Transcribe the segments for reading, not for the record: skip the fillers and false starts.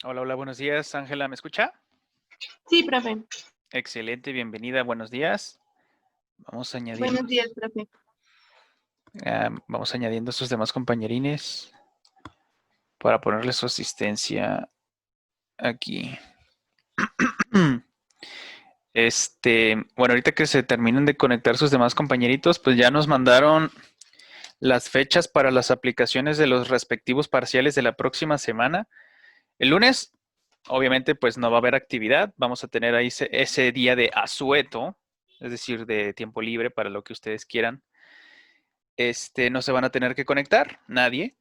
Hola, hola, buenos días. Ángela, ¿me escucha? Sí, profe. Excelente, bienvenida, buenos días. Vamos añadiendo, Buenos días, profe. vamos añadiendo a sus demás compañerines para ponerle su asistencia aquí. Bueno, ahorita que se terminen de conectar sus demás compañeritos, pues ya nos mandaron las fechas para las aplicaciones de los respectivos parciales de la próxima semana. El lunes, obviamente, pues no va a haber actividad. Vamos a tener ahí ese día de asueto, es decir, de tiempo libre para lo que ustedes quieran. No se van a tener que conectar, nadie.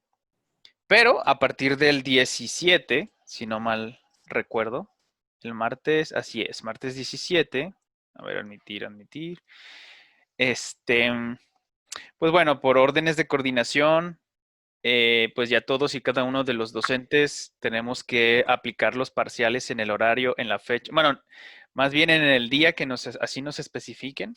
Pero a partir del 17, si no mal recuerdo, el martes, así es, martes 17. A ver, admitir. Este, pues bueno, por órdenes de coordinación, pues ya todos y cada uno de los docentes tenemos que aplicar los parciales en el horario, en la fecha, bueno, más bien en el día que así nos especifiquen.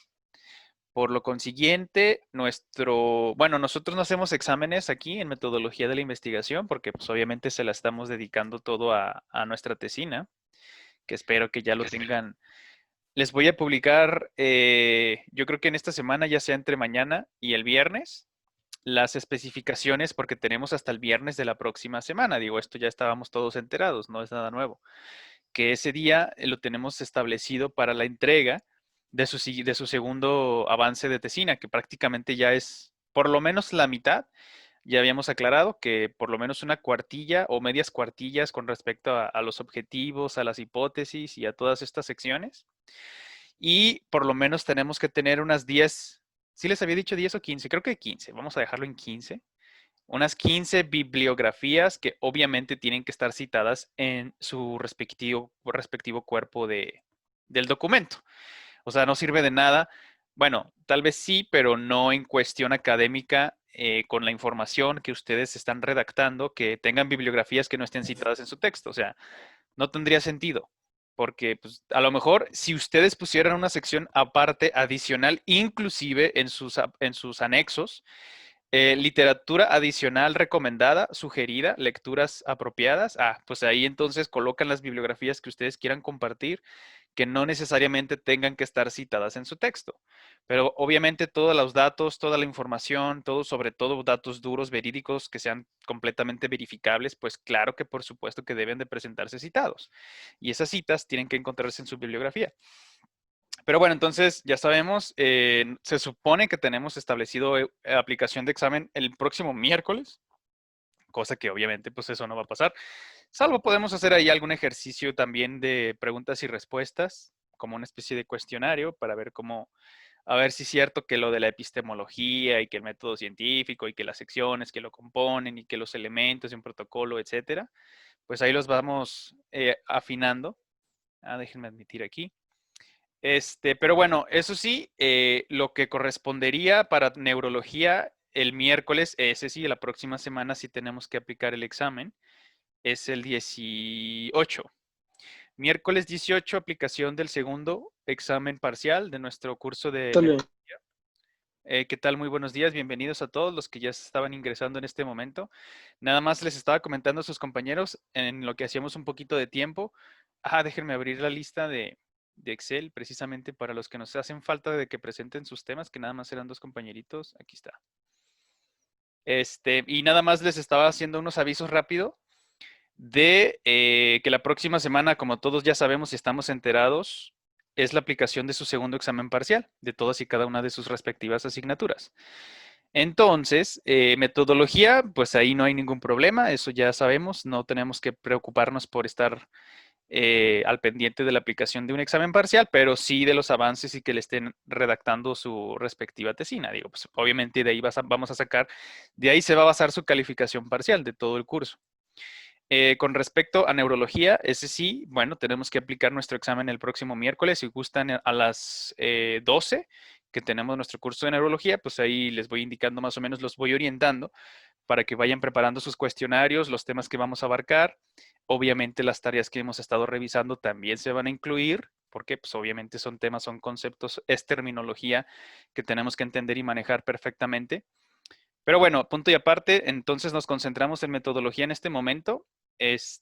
Por lo consiguiente, bueno, nosotros no hacemos exámenes aquí en metodología de la investigación porque pues obviamente se la estamos dedicando todo a nuestra tesina, que espero que ya lo tengan. Les voy a publicar, yo creo que en esta semana, ya sea entre mañana y el viernes, las especificaciones porque tenemos hasta el viernes de la próxima semana. Digo, esto ya estábamos todos enterados, no es nada nuevo. Que ese día lo tenemos establecido para la entrega de su segundo avance de tesina, que prácticamente ya es por lo menos la mitad. Ya habíamos aclarado que por lo menos una cuartilla o medias cuartillas con respecto a los objetivos, a las hipótesis y a todas estas secciones. Y por lo menos tenemos que tener unas 10, ¿sí les había dicho 10 o 15? Creo que 15, vamos a dejarlo en 15. Unas 15 bibliografías que obviamente tienen que estar citadas en su respectivo cuerpo del documento. O sea, no sirve de nada. Bueno, tal vez sí, pero no en cuestión académica, con la información que ustedes están redactando, que tengan bibliografías que no estén citadas en su texto. O sea, no tendría sentido. Porque pues, a lo mejor si ustedes pusieran una sección aparte, adicional, inclusive en sus anexos, literatura adicional recomendada, sugerida, lecturas apropiadas. Pues ahí entonces colocan las bibliografías que ustedes quieran compartir, que no necesariamente tengan que estar citadas en su texto. Pero obviamente todos los datos, toda la información, todo, sobre todo datos duros, verídicos, que sean completamente verificables, pues claro que por supuesto que deben de presentarse citados. Y esas citas tienen que encontrarse en su bibliografía. Pero bueno, entonces ya sabemos, se supone que tenemos establecido aplicación de examen el próximo miércoles, cosa que obviamente pues eso no va a pasar. Salvo podemos hacer ahí algún ejercicio también de preguntas y respuestas, como una especie de cuestionario para ver cómo, a ver si es cierto que lo de la epistemología y que el método científico y que las secciones que lo componen y que los elementos de un protocolo, etcétera, pues ahí los vamos afinando. Déjenme admitir aquí. Pero bueno, eso sí, lo que correspondería para neurología el miércoles, ese sí, la próxima semana sí tenemos que aplicar el examen, es el 18. Miércoles 18, aplicación del segundo examen parcial de nuestro curso de Dale. metodología. ¿Qué tal? Muy buenos días, bienvenidos a todos los que ya estaban ingresando en este momento. Nada más les estaba comentando a sus compañeros en lo que hacíamos un poquito de tiempo. Déjenme abrir la lista de Excel precisamente para los que nos hacen falta de que presenten sus temas, que nada más eran dos compañeritos. Aquí está. Y nada más les estaba haciendo unos avisos rápido de que la próxima semana, como todos ya sabemos y estamos enterados, es la aplicación de su segundo examen parcial de todas y cada una de sus respectivas asignaturas. Entonces, metodología, pues ahí no hay ningún problema, eso ya sabemos, no tenemos que preocuparnos por estar al pendiente de la aplicación de un examen parcial, pero sí de los avances y que le estén redactando su respectiva tesina. Digo, pues obviamente de ahí vamos a sacar, de ahí se va a basar su calificación parcial de todo el curso. Con respecto a neurología, ese sí, bueno, tenemos que aplicar nuestro examen el próximo miércoles. Si gustan a las 12, que tenemos nuestro curso de neurología, pues ahí les voy indicando más o menos, los voy orientando para que vayan preparando sus cuestionarios, los temas que vamos a abarcar. Obviamente las tareas que hemos estado revisando también se van a incluir, porque pues obviamente son temas, son conceptos, es terminología que tenemos que entender y manejar perfectamente. Pero bueno, punto y aparte, entonces nos concentramos en metodología en este momento.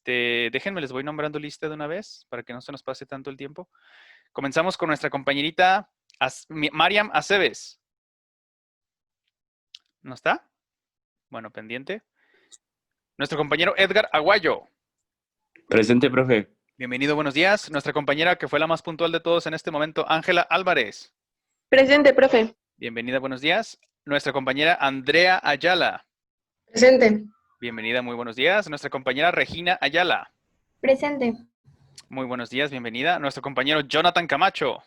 Déjenme, les voy nombrando lista de una vez para que no se nos pase tanto el tiempo. Comenzamos con nuestra compañerita Mariam Aceves. ¿No está? Bueno, pendiente. Nuestro compañero Edgar Aguayo. Presente, profe. Bienvenido, buenos días. Nuestra compañera que fue la más puntual de todos en este momento, Ángela Álvarez. Presente, profe. Bienvenida, buenos días. Nuestra compañera Andrea Ayala. Presente. Bienvenida, muy buenos días. Nuestra compañera Regina Ayala. Presente. Muy buenos días, bienvenida. Nuestro compañero Jonathan Camacho.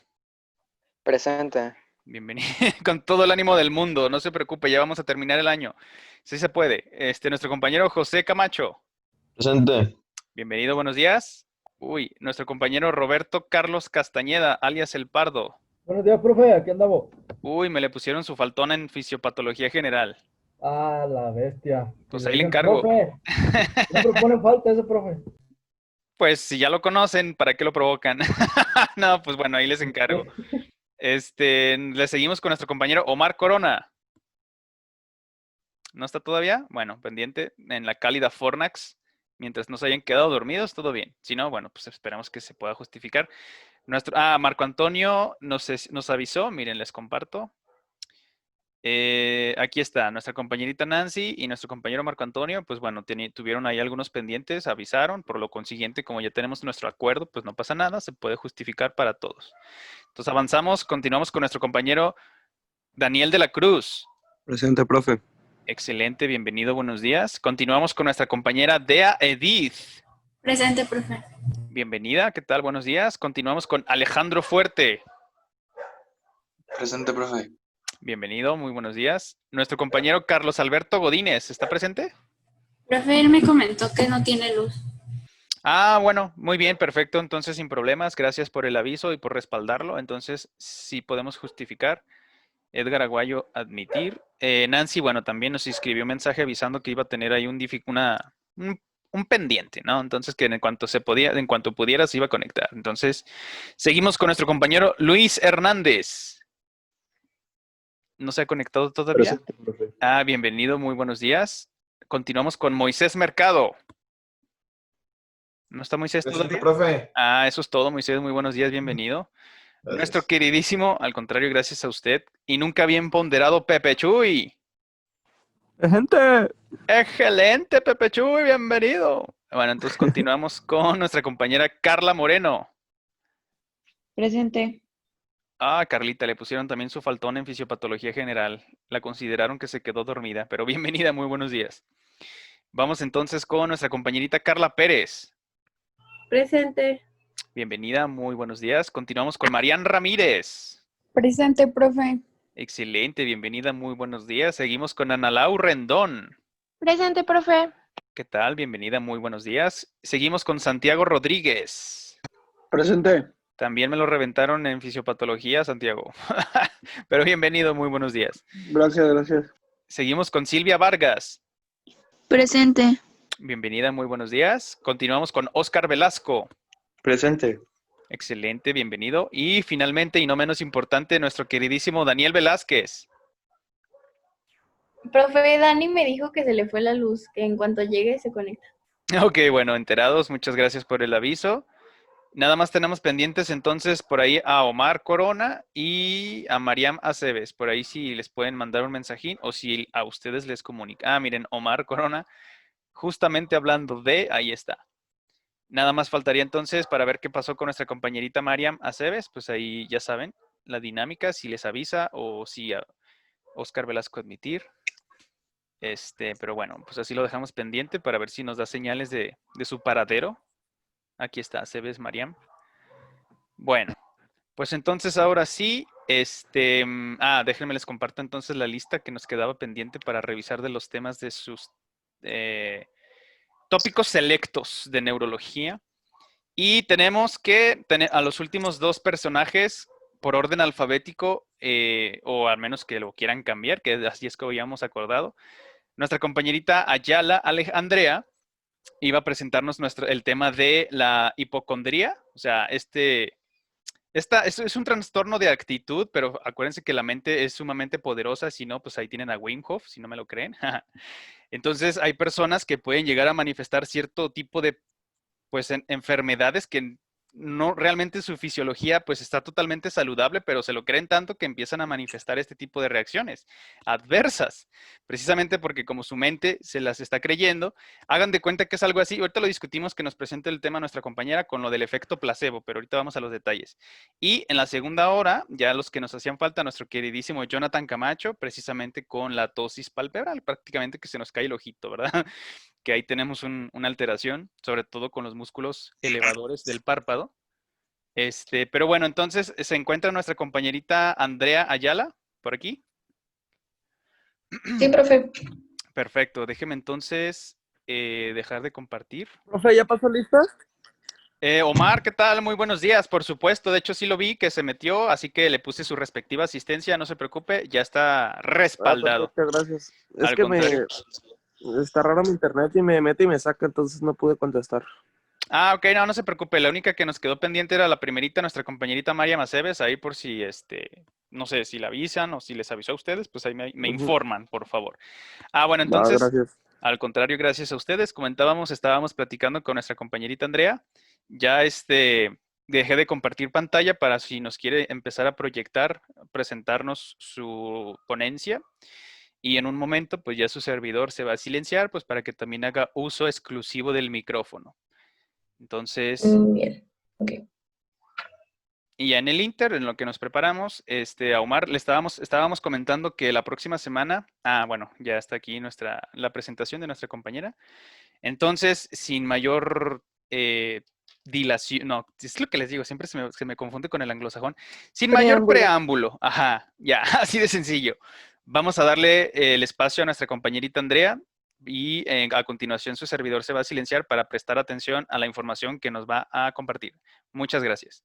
Presente. Bienvenido, con todo el ánimo del mundo, no se preocupe, ya vamos a terminar el año. Sí se puede. Nuestro compañero José Camacho. Presente. Bienvenido, buenos días. Uy, nuestro compañero Roberto Carlos Castañeda, alias El Pardo. Buenos días, profe, aquí andamos. Uy, me le pusieron su faltón en fisiopatología general. Ah, la bestia. Pues Si ahí le dicen, encargo. profe, siempre pone falta ese profe. Pues si ya lo conocen, ¿para qué lo provocan? No, pues bueno, ahí les encargo. Le seguimos con nuestro compañero Omar Corona. ¿No está todavía? Bueno, pendiente en la cálida Fornax. Mientras no se hayan quedado dormidos, todo bien. Si no, bueno, pues esperamos que se pueda justificar. Marco Antonio nos avisó. Miren, les comparto. Aquí está, nuestra compañerita Nancy y nuestro compañero Marco Antonio, pues bueno, tuvieron ahí algunos pendientes, avisaron, por lo consiguiente, como ya tenemos nuestro acuerdo, pues no pasa nada, se puede justificar para todos. Entonces avanzamos, continuamos con nuestro compañero Daniel de la Cruz. Presente, profe. Excelente, bienvenido, buenos días. Continuamos con nuestra compañera Dea Edith. Presente, profe. Bienvenida, ¿qué tal? Buenos días. Continuamos con Alejandro Fuerte. Presente, profe. Bienvenido, muy buenos días. Nuestro compañero Carlos Alberto Godínez, ¿está presente? Profe, él me comentó que no tiene luz. Ah, bueno, muy bien, perfecto. Entonces, sin problemas, gracias por el aviso y por respaldarlo. Entonces, sí podemos justificar. Edgar Aguayo, admitir. Nancy, bueno, también nos escribió un mensaje avisando que iba a tener ahí un pendiente, ¿no? Entonces, que en cuanto en cuanto pudiera, se iba a conectar. Entonces, seguimos con nuestro compañero Luis Hernández. ¿No se ha conectado todavía? Presente, profe. Ah, bienvenido, muy buenos días. Continuamos con Moisés Mercado. ¿No está Moisés Presente, todavía? profe. Ah, eso es todo, Moisés. Muy buenos días, bienvenido. Gracias. Nuestro queridísimo, al contrario, gracias a usted, y nunca bien ponderado Pepe Chuy. Presente. Excelente, Pepe Chuy, bienvenido. Bueno, entonces continuamos con nuestra compañera Carla Moreno. Presente. Ah, Carlita, le pusieron también su faltón en fisiopatología general. La consideraron que se quedó dormida, pero bienvenida, muy buenos días. Vamos entonces con nuestra compañerita Carla Pérez. Presente. Bienvenida, muy buenos días. Continuamos con Marian Ramírez. Presente, profe. Excelente, bienvenida, muy buenos días. Seguimos con Ana Lau Rendón. Presente, profe. ¿Qué tal? Bienvenida, muy buenos días. Seguimos con Santiago Rodríguez. Presente. También me lo reventaron en fisiopatología, Santiago. Pero bienvenido, muy buenos días. Gracias, gracias. Seguimos con Silvia Vargas. Presente. Bienvenida, muy buenos días. Continuamos con Óscar Velasco. Presente. Excelente, bienvenido. Y finalmente, y no menos importante, nuestro queridísimo Daniel Velázquez. Profe, Dani me dijo que se le fue la luz, que en cuanto llegue se conecta. Ok, bueno, enterados, muchas gracias por el aviso. Nada más tenemos pendientes entonces por ahí a Omar Corona y a Mariam Aceves. Por ahí si les pueden mandar un mensajín o si a ustedes les comunica. Ah, miren, Omar Corona, justamente hablando de, ahí está. Nada más faltaría entonces para ver qué pasó con nuestra compañerita Mariam Aceves. Pues ahí ya saben la dinámica, si les avisa o si a Oscar Velasco admitir. Pero bueno, pues así lo dejamos pendiente para ver si nos da señales de su paradero. Aquí está, Aceves Mariam. Bueno, pues entonces ahora sí, déjenme les comparto entonces la lista que nos quedaba pendiente para revisar de los temas de sus tópicos selectos de neurología. Y tenemos que tener a los últimos dos personajes por orden alfabético, o al menos que lo quieran cambiar, que así es que habíamos acordado. Nuestra compañerita Ayala Andrea iba a presentarnos el tema de la hipocondría, o sea, Es un trastorno de actitud, pero acuérdense que la mente es sumamente poderosa, si no, pues ahí tienen a Wim Hof, si no me lo creen. Entonces, hay personas que pueden llegar a manifestar cierto tipo de pues enfermedades que no realmente su fisiología pues está totalmente saludable, pero se lo creen tanto que empiezan a manifestar este tipo de reacciones adversas, precisamente porque como su mente se las está creyendo, hagan de cuenta que es algo así. Ahorita lo discutimos, que nos presente el tema nuestra compañera con lo del efecto placebo, pero ahorita vamos a los detalles. Y en la segunda hora, ya los que nos hacían falta, nuestro queridísimo Jonathan Camacho, precisamente con la tosis palpebral, prácticamente que se nos cae el ojito, ¿verdad? Que ahí tenemos una alteración, sobre todo con los músculos elevadores del párpado. Pero bueno, entonces se encuentra nuestra compañerita Andrea Ayala por aquí. Sí, profe. Perfecto, déjeme entonces dejar de compartir. Profe, ¿ya pasó lista? Omar, ¿qué tal? Muy buenos días, por supuesto. De hecho, sí lo vi que se metió, así que le puse su respectiva asistencia. No se preocupe, ya está respaldado. Perfecto, gracias. Es Al que contrario. está raro mi internet y me mete y me saca, entonces no pude contestar. Ah, ok, no se preocupe. La única que nos quedó pendiente era la primerita, nuestra compañerita María Maceves, ahí por si, no sé, si la avisan o si les avisó a ustedes, pues ahí me Ujú. informan, por favor. Ah, bueno, Va, entonces, gracias. al contrario, gracias a ustedes. Estábamos platicando con nuestra compañerita Andrea. Ya, dejé de compartir pantalla para si nos quiere empezar a proyectar, presentarnos su ponencia. Y en un momento, pues ya su servidor se va a silenciar, pues para que también haga uso exclusivo del micrófono. Entonces, Bien, ok. y ya en el Inter, en lo que nos preparamos, a Omar estábamos comentando que la próxima semana, bueno, ya está aquí la presentación de nuestra compañera. Entonces, sin mayor dilación, no, es lo que les digo, siempre se me confunde con el anglosajón. Sin mayor preámbulo, ajá, ya, así de sencillo. Vamos a darle el espacio a nuestra compañerita Andrea y a continuación su servidor se va a silenciar para prestar atención a la información que nos va a compartir. Muchas gracias.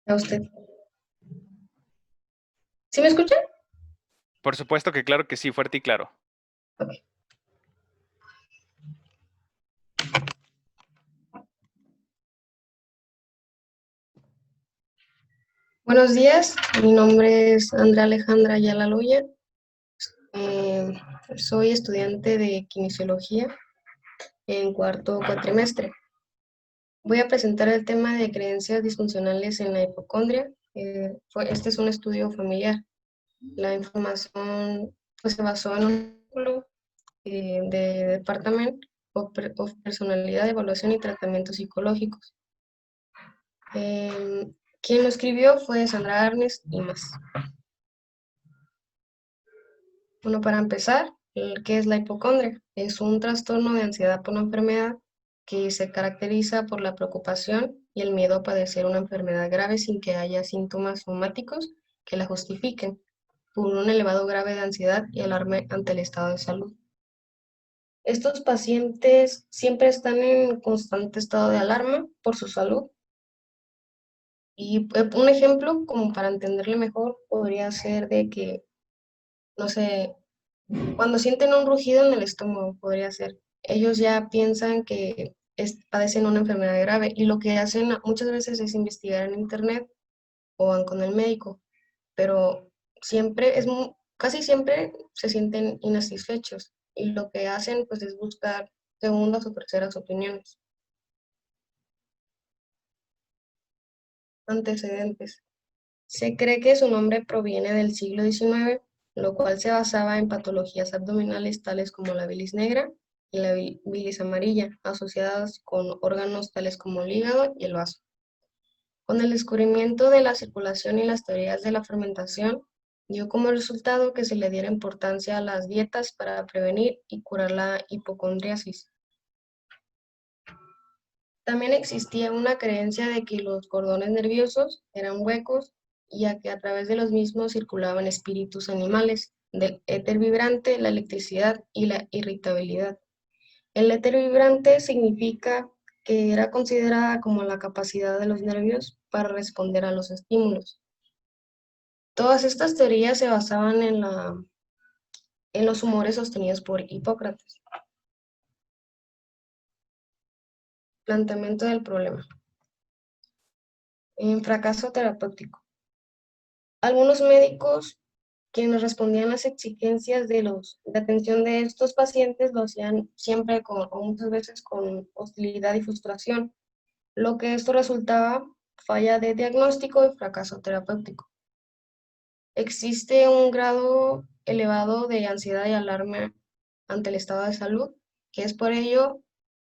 A usted. ¿Sí me escuchan? Por supuesto que claro que sí, fuerte y claro. Ok. Buenos días, mi nombre es Andrea Alejandra Ayala Loya. Soy estudiante de kinesiología en cuarto cuatrimestre. Voy a presentar el tema de creencias disfuncionales en la hipocondria. Este es un estudio familiar. La información pues, se basó en un artículo de Department of Personalidad, Evaluación y Tratamientos Psicológicos. Quien lo escribió fue Sandra Arnes y más. Bueno, para empezar, ¿qué es la hipocondria? Es un trastorno de ansiedad por una enfermedad que se caracteriza por la preocupación y el miedo a padecer una enfermedad grave sin que haya síntomas somáticos que la justifiquen, por un elevado grado de ansiedad y alarma ante el estado de salud. Estos pacientes siempre están en constante estado de alarma por su salud. Y un ejemplo, como para entenderle mejor, podría ser de que, no sé, cuando sienten un rugido en el estómago, podría ser. Ellos ya piensan que padecen una enfermedad grave y lo que hacen muchas veces es investigar en internet o van con el médico, pero casi siempre se sienten insatisfechos y lo que hacen pues es buscar segundas o terceras opiniones. Antecedentes. Se cree que su nombre proviene del siglo XIX, lo cual se basaba en patologías abdominales tales como la bilis negra y la bilis amarilla, asociadas con órganos tales como el hígado y el vaso. Con el descubrimiento de la circulación y las teorías de la fermentación, dio como resultado que se le diera importancia a las dietas para prevenir y curar la hipocondriasis. También existía una creencia de que los cordones nerviosos eran huecos, ya que a través de los mismos circulaban espíritus animales, del éter vibrante, la electricidad y la irritabilidad. El éter vibrante significa que era considerada como la capacidad de los nervios para responder a los estímulos. Todas estas teorías se basaban en los humores sostenidos por Hipócrates. Planteamiento del problema. En fracaso terapéutico. Algunos médicos quienes respondían a las exigencias de atención de estos pacientes lo hacían siempre o muchas veces con hostilidad y frustración, lo que esto resultaba falla de diagnóstico y fracaso terapéutico. Existe un grado elevado de ansiedad y alarma ante el estado de salud, que es por ello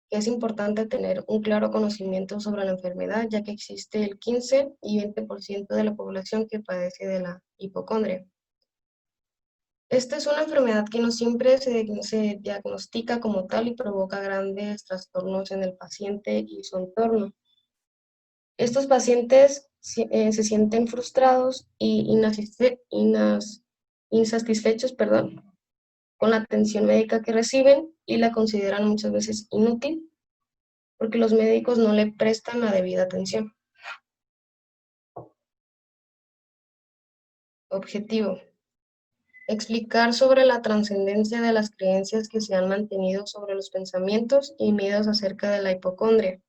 que es importante tener un claro conocimiento sobre la enfermedad, ya que existe el 15 y 20% de la población que padece de la hipocondria. Esta es una enfermedad que no siempre se diagnostica como tal y provoca grandes trastornos en el paciente y su entorno. Estos pacientes se sienten frustrados y insatisfechos, con la atención médica que reciben y la consideran muchas veces inútil porque los médicos no le prestan la debida atención. Objetivo: explicar sobre la trascendencia de las creencias que se han mantenido sobre los pensamientos y miedos acerca de la hipocondria.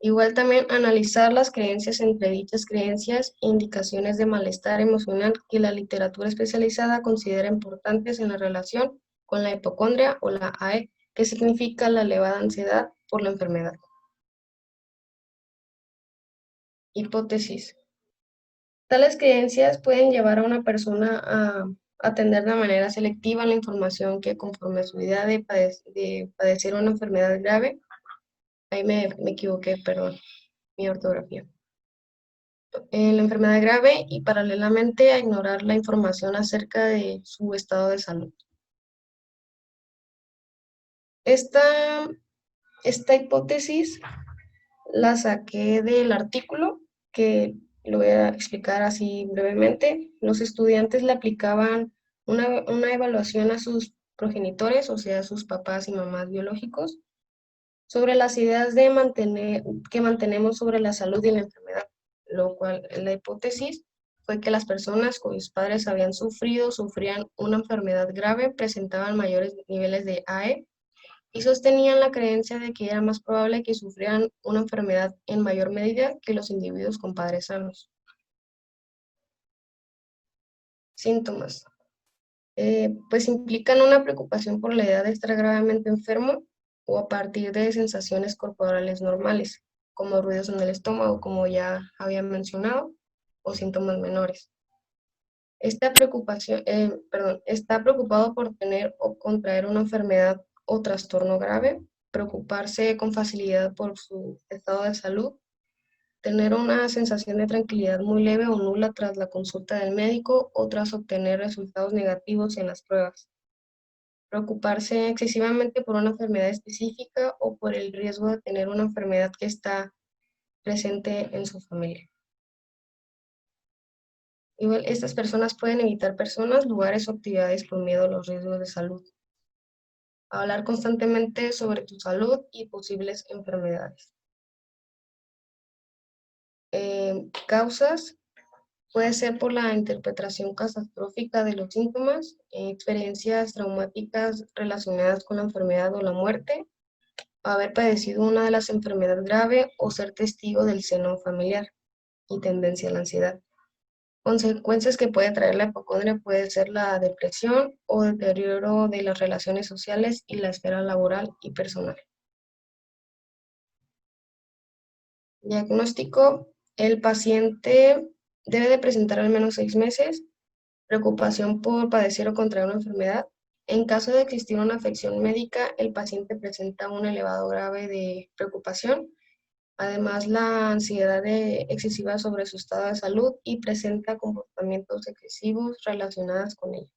Igual también analizar las creencias entre dichas creencias e indicaciones de malestar emocional que la literatura especializada considera importantes en la relación con la hipocondria o la AE, que significa la elevada ansiedad por la enfermedad. Hipótesis. Tales creencias pueden llevar a una persona a atender de manera selectiva la información que conforme a su idea de padecer una enfermedad grave. Ahí me equivoqué, perdón, mi ortografía. La enfermedad grave y paralelamente a ignorar la información acerca de su estado de salud. Esta hipótesis la saqué del artículo que lo voy a explicar así brevemente. Los estudiantes le aplicaban una evaluación a sus progenitores, o sea, a sus papás y mamás biológicos, sobre las ideas que mantenemos sobre la salud y la enfermedad, lo cual la hipótesis fue que las personas cuyos padres habían sufrían una enfermedad grave, presentaban mayores niveles de AE y sostenían la creencia de que era más probable que sufrieran una enfermedad en mayor medida que los individuos con padres sanos. Síntomas. Pues implican una preocupación por la idea de estar gravemente enfermo o a partir de sensaciones corporales normales, como ruidos en el estómago, como ya había mencionado, o síntomas menores. Está preocupado por tener o contraer una enfermedad o trastorno grave, preocuparse con facilidad por su estado de salud, tener una sensación de tranquilidad muy leve o nula tras la consulta del médico o tras obtener resultados negativos en las pruebas, preocuparse excesivamente por una enfermedad específica o por el riesgo de tener una enfermedad que está presente en su familia. Igual, estas personas pueden evitar personas, lugares o actividades por miedo a los riesgos de salud. Hablar constantemente sobre tu salud y posibles enfermedades. Causas. Puede ser por la interpretación catastrófica de los síntomas, experiencias traumáticas relacionadas con la enfermedad o la muerte, haber padecido una de las enfermedades graves o ser testigo del seno familiar y tendencia a la ansiedad. Consecuencias que puede traer la hipocondria puede ser la depresión o deterioro de las relaciones sociales y la esfera laboral y personal. Diagnóstico. El paciente debe de presentar al menos 6 meses, preocupación por padecer o contraer una enfermedad. En caso de existir una afección médica, el paciente presenta un elevado grado de preocupación. Además, la ansiedad excesiva sobre su estado de salud y presenta comportamientos excesivos relacionados con ello.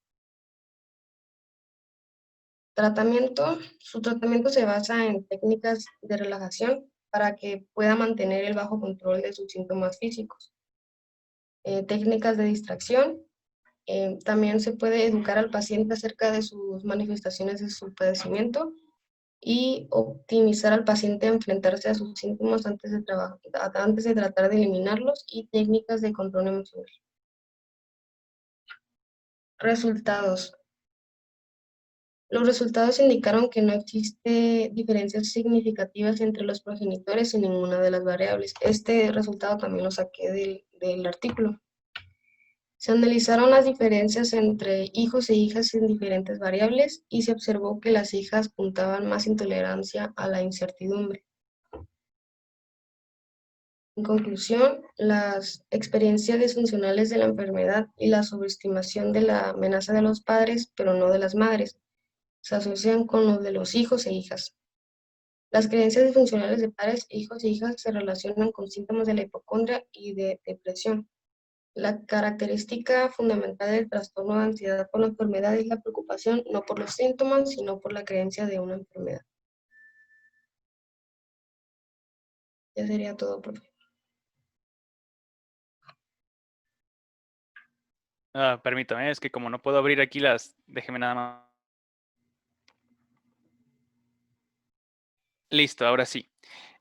Tratamiento. Su tratamiento se basa en técnicas de relajación para que pueda mantener el bajo control de sus síntomas físicos. Técnicas de distracción. También se puede educar al paciente acerca de sus manifestaciones de su padecimiento y optimizar al paciente a enfrentarse a sus síntomas antes de tratar de eliminarlos y técnicas de control emocional. Resultados. Los resultados indicaron que no existe diferencias significativas entre los progenitores en ninguna de las variables. Este resultado también lo saqué del artículo. Se analizaron las diferencias entre hijos e hijas en diferentes variables y se observó que las hijas puntaban más intolerancia a la incertidumbre. En conclusión, las experiencias disfuncionales de la enfermedad y la subestimación de la amenaza de los padres, pero no de las madres, se asocian con los de los hijos e hijas. Las creencias disfuncionales de padres, hijos e hijas se relacionan con síntomas de la hipocondria y de depresión. La característica fundamental del trastorno de ansiedad por la enfermedad es la preocupación no por los síntomas, sino por la creencia de una enfermedad. Ya sería todo, profe. Permítame, es que como no puedo abrir aquí déjeme nada más. Listo, ahora sí.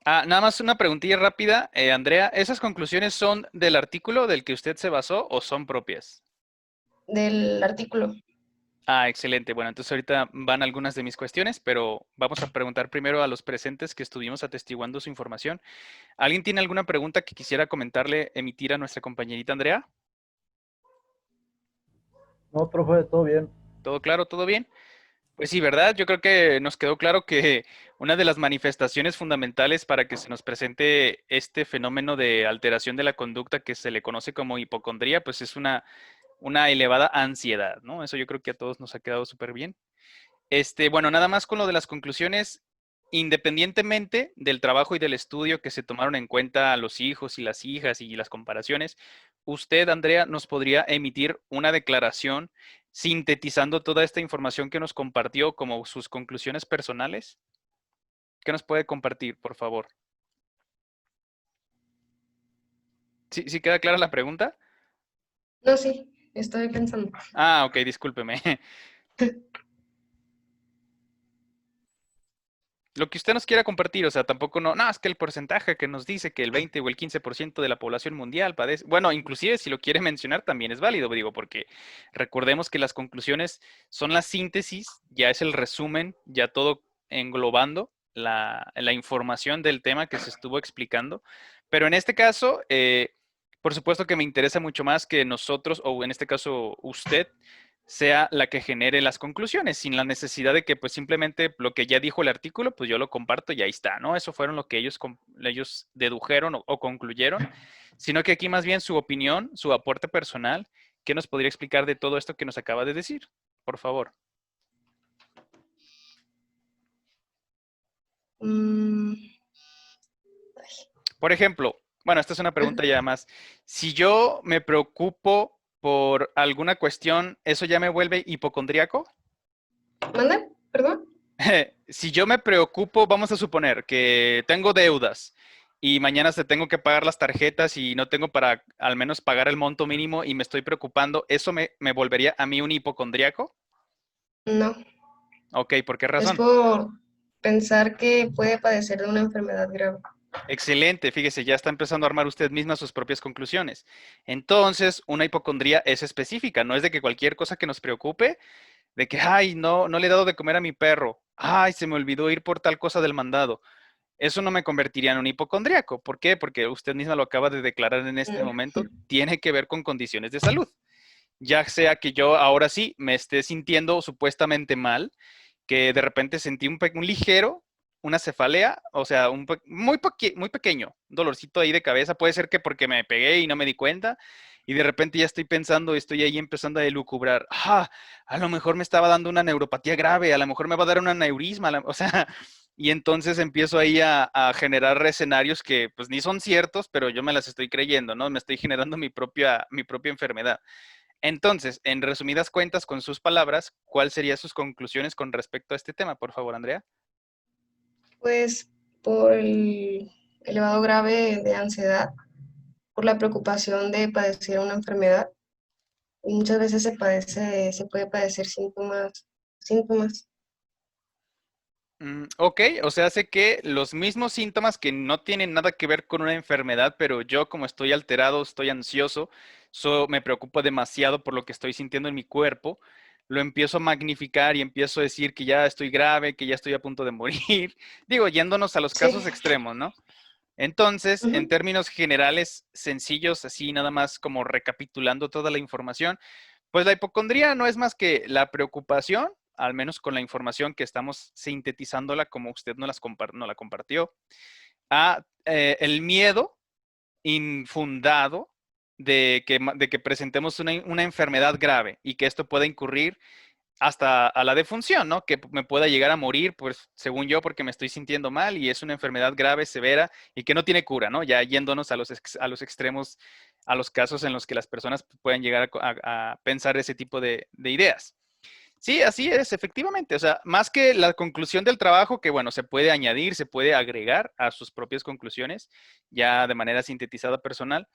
Nada más una preguntilla rápida, Andrea. ¿Esas conclusiones son del artículo del que usted se basó o son propias? Del artículo. Excelente. Bueno, entonces ahorita van algunas de mis cuestiones, pero vamos a preguntar primero a los presentes que estuvimos atestiguando su información. ¿Alguien tiene alguna pregunta que quisiera comentarle, emitir a nuestra compañerita Andrea? No, profe, todo bien. ¿Todo claro? ¿Todo bien? Pues sí, ¿verdad? Yo creo que nos quedó claro que una de las manifestaciones fundamentales para que se nos presente este fenómeno de alteración de la conducta que se le conoce como hipocondría, pues es una elevada ansiedad, ¿no? Eso yo creo que a todos nos ha quedado súper bien. Bueno, nada más con lo de las conclusiones, independientemente del trabajo y del estudio que se tomaron en cuenta a los hijos y las hijas y las comparaciones, usted, Andrea, nos podría emitir una declaración sintetizando toda esta información que nos compartió como sus conclusiones personales. ¿Qué nos puede compartir, por favor? ¿Sí queda clara la pregunta? No, sí, estoy pensando. Ok, discúlpeme. Lo que usted nos quiera compartir, o sea, tampoco es que el porcentaje que nos dice que el 20 o el 15% de la población mundial padece, bueno, inclusive si lo quiere mencionar también es válido, digo, porque recordemos que las conclusiones son la síntesis, ya es el resumen, ya todo englobando la información del tema que se estuvo explicando, pero en este caso, por supuesto que me interesa mucho más que nosotros, o en este caso usted, sea la que genere las conclusiones, sin la necesidad de que pues simplemente lo que ya dijo el artículo, pues yo lo comparto y ahí está, ¿no? Eso fueron lo que ellos dedujeron o concluyeron, sino que aquí más bien su opinión, su aporte personal, ¿qué nos podría explicar de todo esto que nos acaba de decir? Por favor. Por ejemplo, bueno, esta es una pregunta ya más. Si yo me preocupo por alguna cuestión, ¿eso ya me vuelve hipocondríaco? ¿Manda? ¿Perdón? Si yo me preocupo, vamos a suponer que tengo deudas y mañana se tengo que pagar las tarjetas y no tengo para al menos pagar el monto mínimo y me estoy preocupando, ¿eso me volvería a mí un hipocondríaco? No. Ok, ¿por qué Es razón? por pensar que puede padecer de una enfermedad grave. Excelente, fíjese, ya está empezando a armar usted misma sus propias conclusiones. Entonces, una hipocondría es específica, no es de que cualquier cosa que nos preocupe, de que, ay, no le he dado de comer a mi perro, ay, se me olvidó ir por tal cosa del mandado. Eso no me convertiría en un hipocondríaco. ¿Por qué? Porque usted misma lo acaba de declarar en este momento, tiene que ver con condiciones de salud. Ya sea que yo ahora sí me esté sintiendo supuestamente mal, que de repente sentí un ligero, una cefalea, o sea, muy pequeño, un dolorcito ahí de cabeza. Puede ser que porque me pegué y no me di cuenta, y de repente ya estoy pensando, estoy ahí empezando a elucubrar, a lo mejor me estaba dando una neuropatía grave, a lo mejor me va a dar un aneurisma, o sea, y entonces empiezo ahí a generar escenarios que pues ni son ciertos, pero yo me las estoy creyendo, ¿no? Me estoy generando mi propia enfermedad. Entonces, en resumidas cuentas, con sus palabras, ¿cuáles serían sus conclusiones con respecto a este tema, por favor, Andrea? Pues por el elevado grave de ansiedad, por la preocupación de padecer una enfermedad. Y muchas veces se puede padecer síntomas. Ok, o sea, hace que los mismos síntomas que no tienen nada que ver con una enfermedad, pero yo como estoy alterado, estoy ansioso, me preocupo demasiado por lo que estoy sintiendo en mi cuerpo, lo empiezo a magnificar y empiezo a decir que ya estoy grave, que ya estoy a punto de morir. Digo, yéndonos a los casos Sí. extremos, ¿no? Entonces, en Ujú. términos generales, sencillos, así nada más como recapitulando toda la información, pues la hipocondría no es más que la preocupación, al menos con la información que estamos sintetizándola como usted nos la compartió, a el miedo infundado de que presentemos una enfermedad grave y que esto pueda incurrir hasta a la defunción, ¿no? Que me pueda llegar a morir, pues según yo, porque me estoy sintiendo mal y es una enfermedad grave, severa y que no tiene cura, ¿no? Ya yéndonos a los extremos, a los casos en los que las personas pueden llegar a pensar ese tipo de ideas. Sí, así es, efectivamente. O sea, más que la conclusión del trabajo, que bueno, se puede añadir, se puede agregar a sus propias conclusiones, ya de manera sintetizada personal,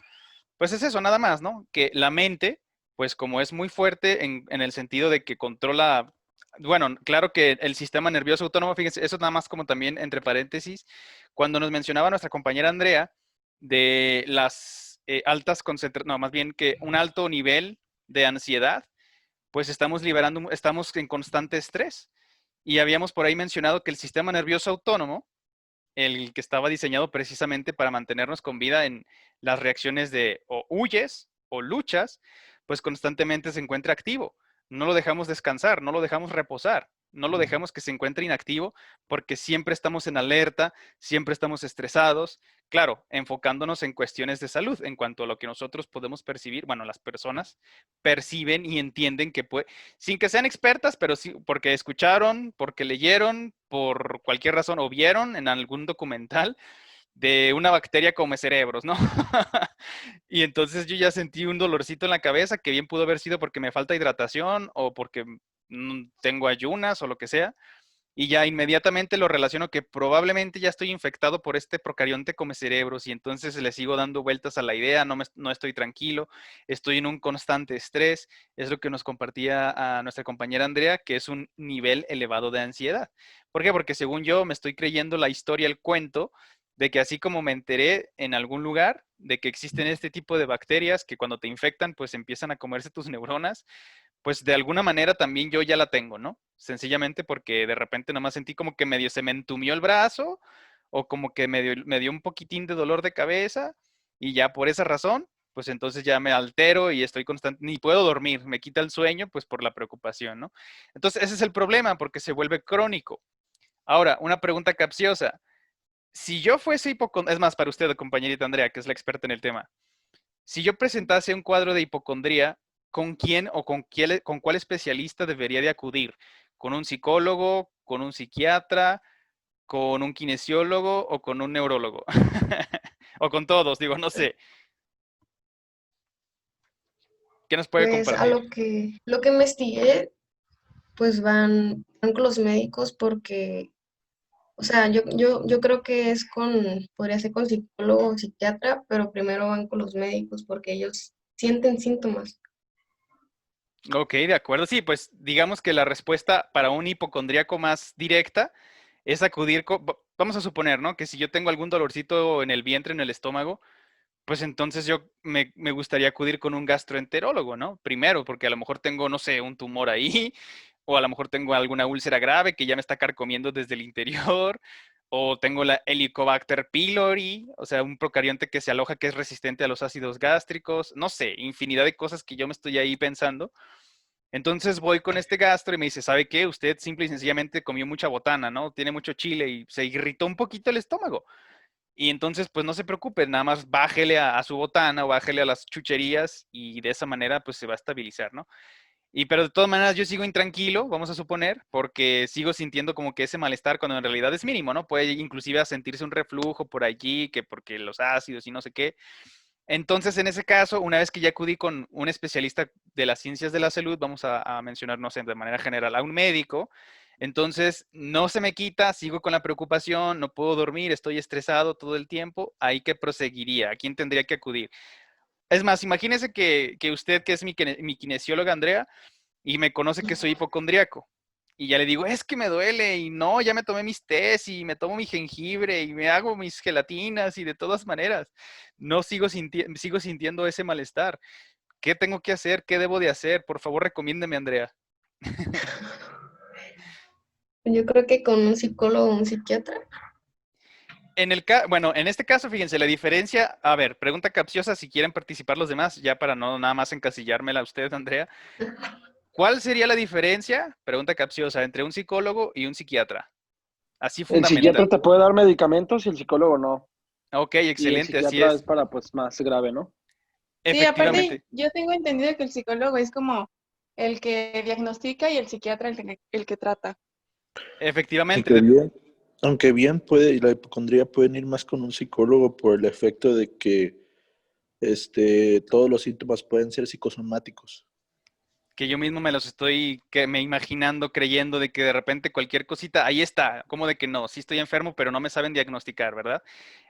pues es eso, nada más, ¿no? Que la mente, pues como es muy fuerte en el sentido de que controla, bueno, claro que el sistema nervioso autónomo, fíjense, eso nada más como también entre paréntesis, cuando nos mencionaba nuestra compañera Andrea de las altas concentraciones, no, más bien que un alto nivel de ansiedad, pues estamos en constante estrés. Y habíamos por ahí mencionado que el sistema nervioso autónomo, el que estaba diseñado precisamente para mantenernos con vida en las reacciones de o huyes o luchas, pues constantemente se encuentra activo. No lo dejamos descansar, no lo dejamos reposar, no lo dejamos que se encuentre inactivo porque siempre estamos en alerta, siempre estamos estresados, claro, enfocándonos en cuestiones de salud, en cuanto a lo que nosotros podemos percibir, bueno, las personas perciben y entienden que puede, sin que sean expertas, pero sí porque escucharon, porque leyeron, por cualquier razón, o vieron en algún documental de una bacteria come cerebros, ¿no? Y entonces yo ya sentí un dolorcito en la cabeza que bien pudo haber sido porque me falta hidratación o porque tengo ayunas o lo que sea. Y ya inmediatamente lo relaciono que probablemente ya estoy infectado por este procarionte come cerebros y entonces le sigo dando vueltas a la idea, no estoy tranquilo, estoy en un constante estrés, es lo que nos compartía a nuestra compañera Andrea, que es un nivel elevado de ansiedad. ¿Por qué? Porque según yo me estoy creyendo la historia, el cuento, de que así como me enteré en algún lugar de que existen este tipo de bacterias que cuando te infectan pues empiezan a comerse tus neuronas, pues de alguna manera también yo ya la tengo, ¿no? Sencillamente porque de repente nomás sentí como que medio se me entumió el brazo o como que me dio un poquitín de dolor de cabeza y ya por esa razón, pues entonces ya me altero y estoy constante, ni puedo dormir, me quita el sueño pues por la preocupación, ¿no? Entonces ese es el problema porque se vuelve crónico. Ahora, una pregunta capciosa. Si yo fuese hipocondríaco, es más, para usted, compañerita Andrea, que es la experta en el tema, si yo presentase un cuadro de hipocondría, ¿con quién o con cuál especialista debería de acudir? ¿Con un psicólogo, con un psiquiatra, con un kinesiólogo o con un neurólogo? O con todos, digo, no sé. ¿Qué nos puede Pues a compartir? lo que investigué, pues van con los médicos porque, o sea, yo creo que podría ser con psicólogo o psiquiatra, pero primero van con los médicos porque ellos sienten síntomas. Ok, de acuerdo. Sí, pues digamos que la respuesta para un hipocondríaco más directa es acudir, vamos a suponer, ¿no? Que si yo tengo algún dolorcito en el vientre, en el estómago, pues entonces yo me gustaría acudir con un gastroenterólogo, ¿no? Primero, porque a lo mejor tengo, no sé, un tumor ahí, o a lo mejor tengo alguna úlcera grave que ya me está carcomiendo desde el interior, o tengo la Helicobacter pylori, o sea, un procarionte que se aloja que es resistente a los ácidos gástricos, no sé, infinidad de cosas que yo me estoy ahí pensando. Entonces voy con este gastro y me dice, ¿sabe qué? Usted simple y sencillamente comió mucha botana, ¿no? Tiene mucho chile y se irritó un poquito el estómago. Y entonces, pues no se preocupe, nada más bájele a su botana o bájele a las chucherías y de esa manera, pues se va a estabilizar, ¿no? Y pero de todas maneras yo sigo intranquilo, vamos a suponer, porque sigo sintiendo como que ese malestar cuando en realidad es mínimo, ¿no? Puede inclusive a sentirse un reflujo por allí, que porque los ácidos y no sé qué. Entonces, en ese caso, una vez que ya acudí con un especialista de las ciencias de la salud, vamos a mencionar, no sé, de manera general, a un médico, entonces no se me quita, sigo con la preocupación, no puedo dormir, estoy estresado todo el tiempo, ahí que proseguiría, ¿a quién tendría que acudir? Es más, imagínese que usted, que es mi kinesióloga, Andrea, y me conoce que soy hipocondriaco. Y ya le digo, es que me duele y no, ya me tomé mis tés y me tomo mi jengibre y me hago mis gelatinas y de todas maneras, no sigo sintiendo ese malestar. ¿Qué tengo que hacer? ¿Qué debo de hacer? Por favor, recomiéndeme, Andrea. Yo creo que con un psicólogo o un psiquiatra. Bueno, en este caso, fíjense, la diferencia, a ver, pregunta capciosa si quieren participar los demás, ya para no nada más encasillármela a usted, Andrea. ¿Cuál sería la diferencia, pregunta capciosa, entre un psicólogo y un psiquiatra? Así El psiquiatra fundamental. te puede dar medicamentos y el psicólogo no. Ok, Y el excelente, así psiquiatra es es. para pues más grave, ¿no? Sí, aparte, Efectivamente, yo tengo entendido que el psicólogo es como el que diagnostica y el psiquiatra el que trata. efectivamente. Aunque bien puede, la hipocondría pueden ir más con un psicólogo por el efecto de que todos los síntomas pueden ser psicosomáticos. Que yo mismo me los estoy me imaginando, creyendo de que de repente cualquier cosita, ahí está, como de que no, sí estoy enfermo, pero no me saben diagnosticar, ¿verdad?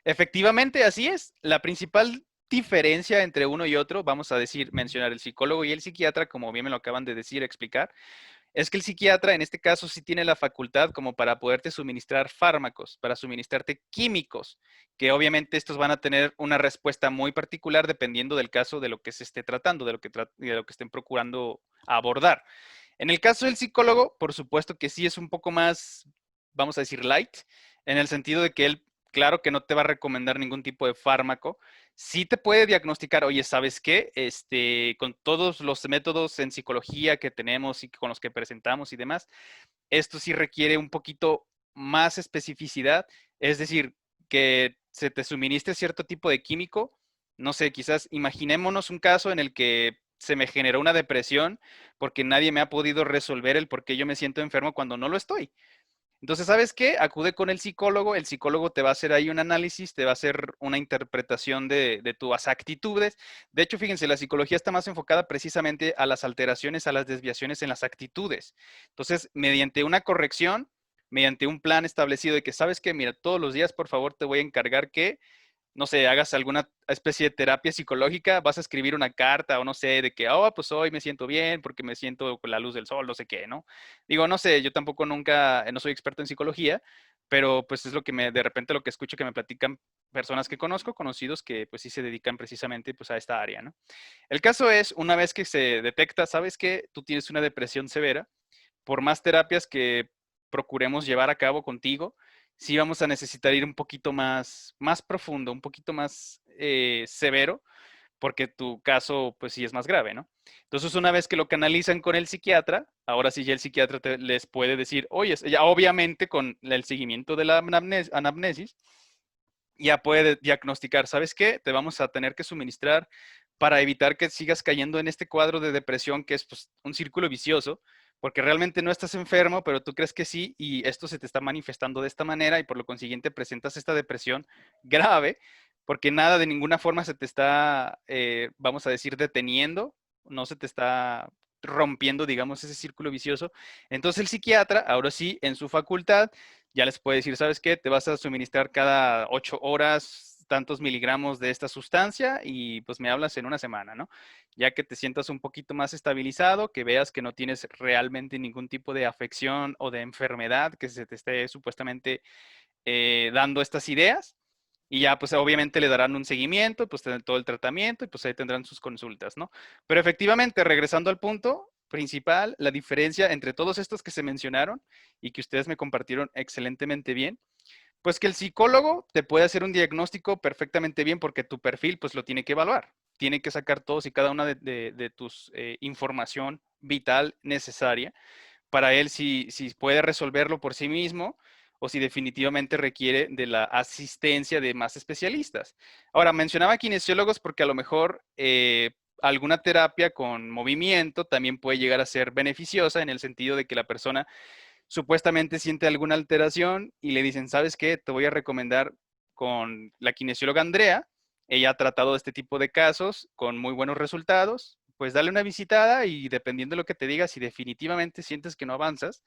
Efectivamente, así es. La principal diferencia entre uno y otro, vamos a decir, mencionar el psicólogo y el psiquiatra, como bien me lo acaban de decir, explicar, es que el psiquiatra en este caso sí tiene la facultad como para poderte suministrar fármacos, para suministrarte químicos, que obviamente estos van a tener una respuesta muy particular dependiendo del caso de lo que se esté tratando, de lo que estén procurando abordar. En el caso del psicólogo, por supuesto que sí es un poco más, vamos a decir, light, en el sentido de que él, claro que no te va a recomendar ningún tipo de fármaco, sí te puede diagnosticar, oye, ¿sabes qué? Con todos los métodos en psicología que tenemos y con los que presentamos y demás, esto sí requiere un poquito más especificidad, es decir, que se te suministre cierto tipo de químico, no sé, quizás imaginémonos un caso en el que se me generó una depresión porque nadie me ha podido resolver el por qué yo me siento enfermo cuando no lo estoy. Entonces, ¿sabes qué? Acude con el psicólogo te va a hacer ahí un análisis, te va a hacer una interpretación de tus actitudes. De hecho, fíjense, la psicología está más enfocada precisamente a las alteraciones, a las desviaciones en las actitudes. Entonces, mediante una corrección, mediante un plan establecido de que, ¿sabes qué? Mira, todos los días, por favor, te voy a encargar que no sé, hagas alguna especie de terapia psicológica, vas a escribir una carta o no sé, de que, oh, pues hoy me siento bien porque me siento con la luz del sol, no sé qué, ¿no? Digo, no sé, yo tampoco nunca, no soy experto en psicología, pero pues es lo que de repente lo que escucho que me platican personas que conozco, conocidos que pues sí se dedican precisamente pues a esta área, ¿no? El caso es, una vez que se detecta, ¿sabes qué? Tú tienes una depresión severa, por más terapias que procuremos llevar a cabo contigo, sí vamos a necesitar ir un poquito más profundo, un poquito más severo, porque tu caso, pues sí es más grave, ¿no? Entonces, una vez que lo canalizan con el psiquiatra, ahora sí ya el psiquiatra les puede decir, oye, ya obviamente con el seguimiento de la anamnesis, ya puede diagnosticar, ¿sabes qué? Te vamos a tener que suministrar para evitar que sigas cayendo en este cuadro de depresión que es pues, un círculo vicioso, porque realmente no estás enfermo, pero tú crees que sí, y esto se te está manifestando de esta manera y por lo consiguiente presentas esta depresión grave, porque nada de ninguna forma se te está, vamos a decir, deteniendo, no se te está rompiendo, digamos, ese círculo vicioso. Entonces el psiquiatra, ahora sí, en su facultad, ya les puede decir, ¿sabes qué? Te vas a suministrar cada 8 horas tantos miligramos de esta sustancia y pues me hablas en una semana, ¿no? Ya que te sientas un poquito más estabilizado, que veas que no tienes realmente ningún tipo de afección o de enfermedad que se te esté supuestamente dando estas ideas. Y ya, pues obviamente le darán un seguimiento, pues todo el tratamiento y pues ahí tendrán sus consultas, ¿no? Pero efectivamente, regresando al punto principal, la diferencia entre todos estos que se mencionaron y que ustedes me compartieron excelentemente bien, pues que el psicólogo te puede hacer un diagnóstico perfectamente bien porque tu perfil pues lo tiene que evaluar, tiene que sacar todos y cada una de tus información vital necesaria para él si puede resolverlo por sí mismo o si definitivamente requiere de la asistencia de más especialistas. Ahora, mencionaba kinesiólogos porque a lo mejor alguna terapia con movimiento también puede llegar a ser beneficiosa en el sentido de que la persona supuestamente siente alguna alteración y le dicen, ¿sabes qué? Te voy a recomendar con la kinesióloga Andrea. Ella ha tratado este tipo de casos con muy buenos resultados. Pues dale una visitada y dependiendo de lo que te diga, si definitivamente sientes que no avanzas,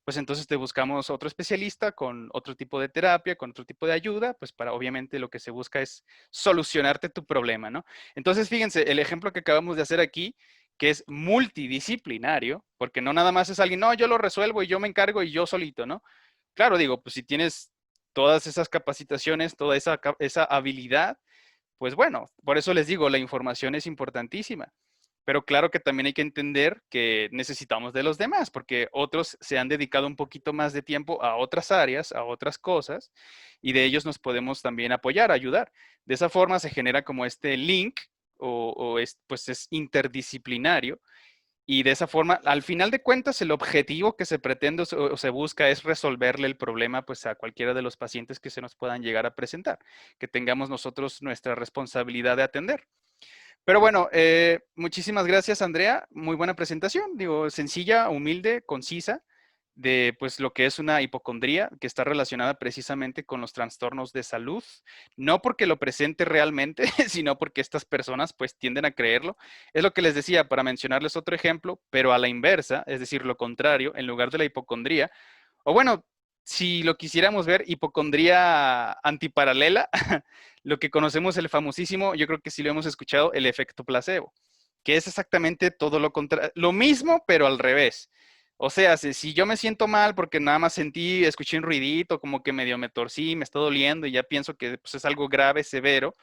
pues entonces te buscamos otro especialista con otro tipo de terapia, con otro tipo de ayuda, pues para obviamente lo que se busca es solucionarte tu problema, ¿no? Entonces, fíjense, el ejemplo que acabamos de hacer aquí, que es multidisciplinario, porque no nada más es alguien, no, yo lo resuelvo y yo me encargo y yo solito, ¿no? Claro, digo, pues si tienes todas esas capacitaciones, toda esa habilidad, pues bueno, por eso les digo, la información es importantísima. Pero claro que también hay que entender que necesitamos de los demás, porque otros se han dedicado un poquito más de tiempo a otras áreas, a otras cosas, y de ellos nos podemos también apoyar, ayudar. De esa forma se genera como este link, pues es interdisciplinario, y de esa forma, al final de cuentas, el objetivo que se pretende o se busca es resolverle el problema pues a cualquiera de los pacientes que se nos puedan llegar a presentar, que tengamos nosotros nuestra responsabilidad de atender. Pero bueno, muchísimas gracias, Andrea. Muy buena presentación, digo, sencilla, humilde, concisa, de pues lo que es una hipocondría que está relacionada precisamente con los trastornos de salud. No porque lo presente realmente, sino porque estas personas pues tienden a creerlo. Es lo que les decía, para mencionarles otro ejemplo, pero a la inversa, es decir, lo contrario, en lugar de la hipocondría, o bueno, si lo quisiéramos ver, hipocondría antiparalela, lo que conocemos el famosísimo, yo creo que sí lo hemos escuchado, el efecto placebo, que es exactamente todo lo contrario, lo mismo, pero al revés. O sea, si yo me siento mal porque nada más escuché un ruidito, como que medio me torcí, me está doliendo y ya pienso que pues, es algo grave, severo,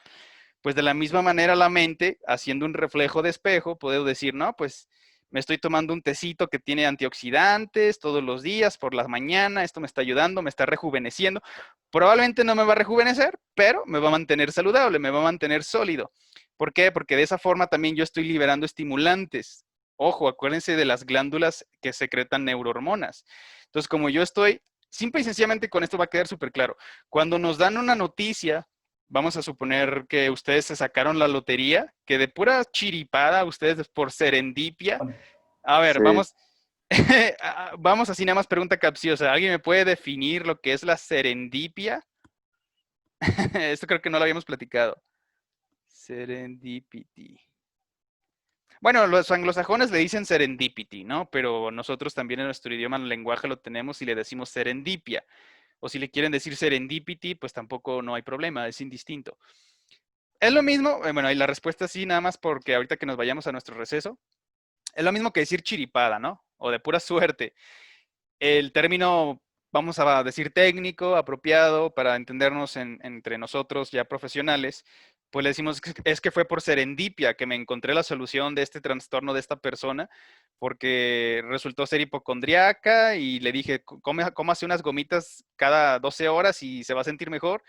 pues de la misma manera la mente, haciendo un reflejo de espejo, puedo decir, no, pues me estoy tomando un tecito que tiene antioxidantes todos los días por la mañana, esto me está ayudando, me está rejuveneciendo. Probablemente no me va a rejuvenecer, pero me va a mantener saludable, me va a mantener sólido. ¿Por qué? Porque de esa forma también yo estoy liberando estimulantes. Ojo, acuérdense de las glándulas que secretan neurohormonas. Entonces, como yo estoy, simple y sencillamente con esto va a quedar súper claro. Cuando nos dan una noticia, vamos a suponer que ustedes se sacaron la lotería, que de pura chiripada, ustedes por serendipia. A ver, Sí. vamos, vamos así nada más pregunta capciosa. ¿Alguien me puede definir lo que es la serendipia? Esto creo que no lo habíamos platicado. Serendipity. Bueno, los anglosajones le dicen serendipity, ¿no? Pero nosotros también en nuestro idioma, en el lenguaje lo tenemos y le decimos serendipia. O si le quieren decir serendipity, pues tampoco no hay problema, es indistinto. Es lo mismo, bueno, y la respuesta sí, nada más porque ahorita que nos vayamos a nuestro receso, es lo mismo que decir chiripada, ¿no? O de pura suerte. El término, vamos a decir técnico, apropiado, para entendernos entre nosotros ya profesionales, pues le decimos es que fue por serendipia que me encontré la solución de este trastorno de esta persona, porque resultó ser hipocondriaca y le dije, cómase unas gomitas cada 12 horas y se va a sentir mejor.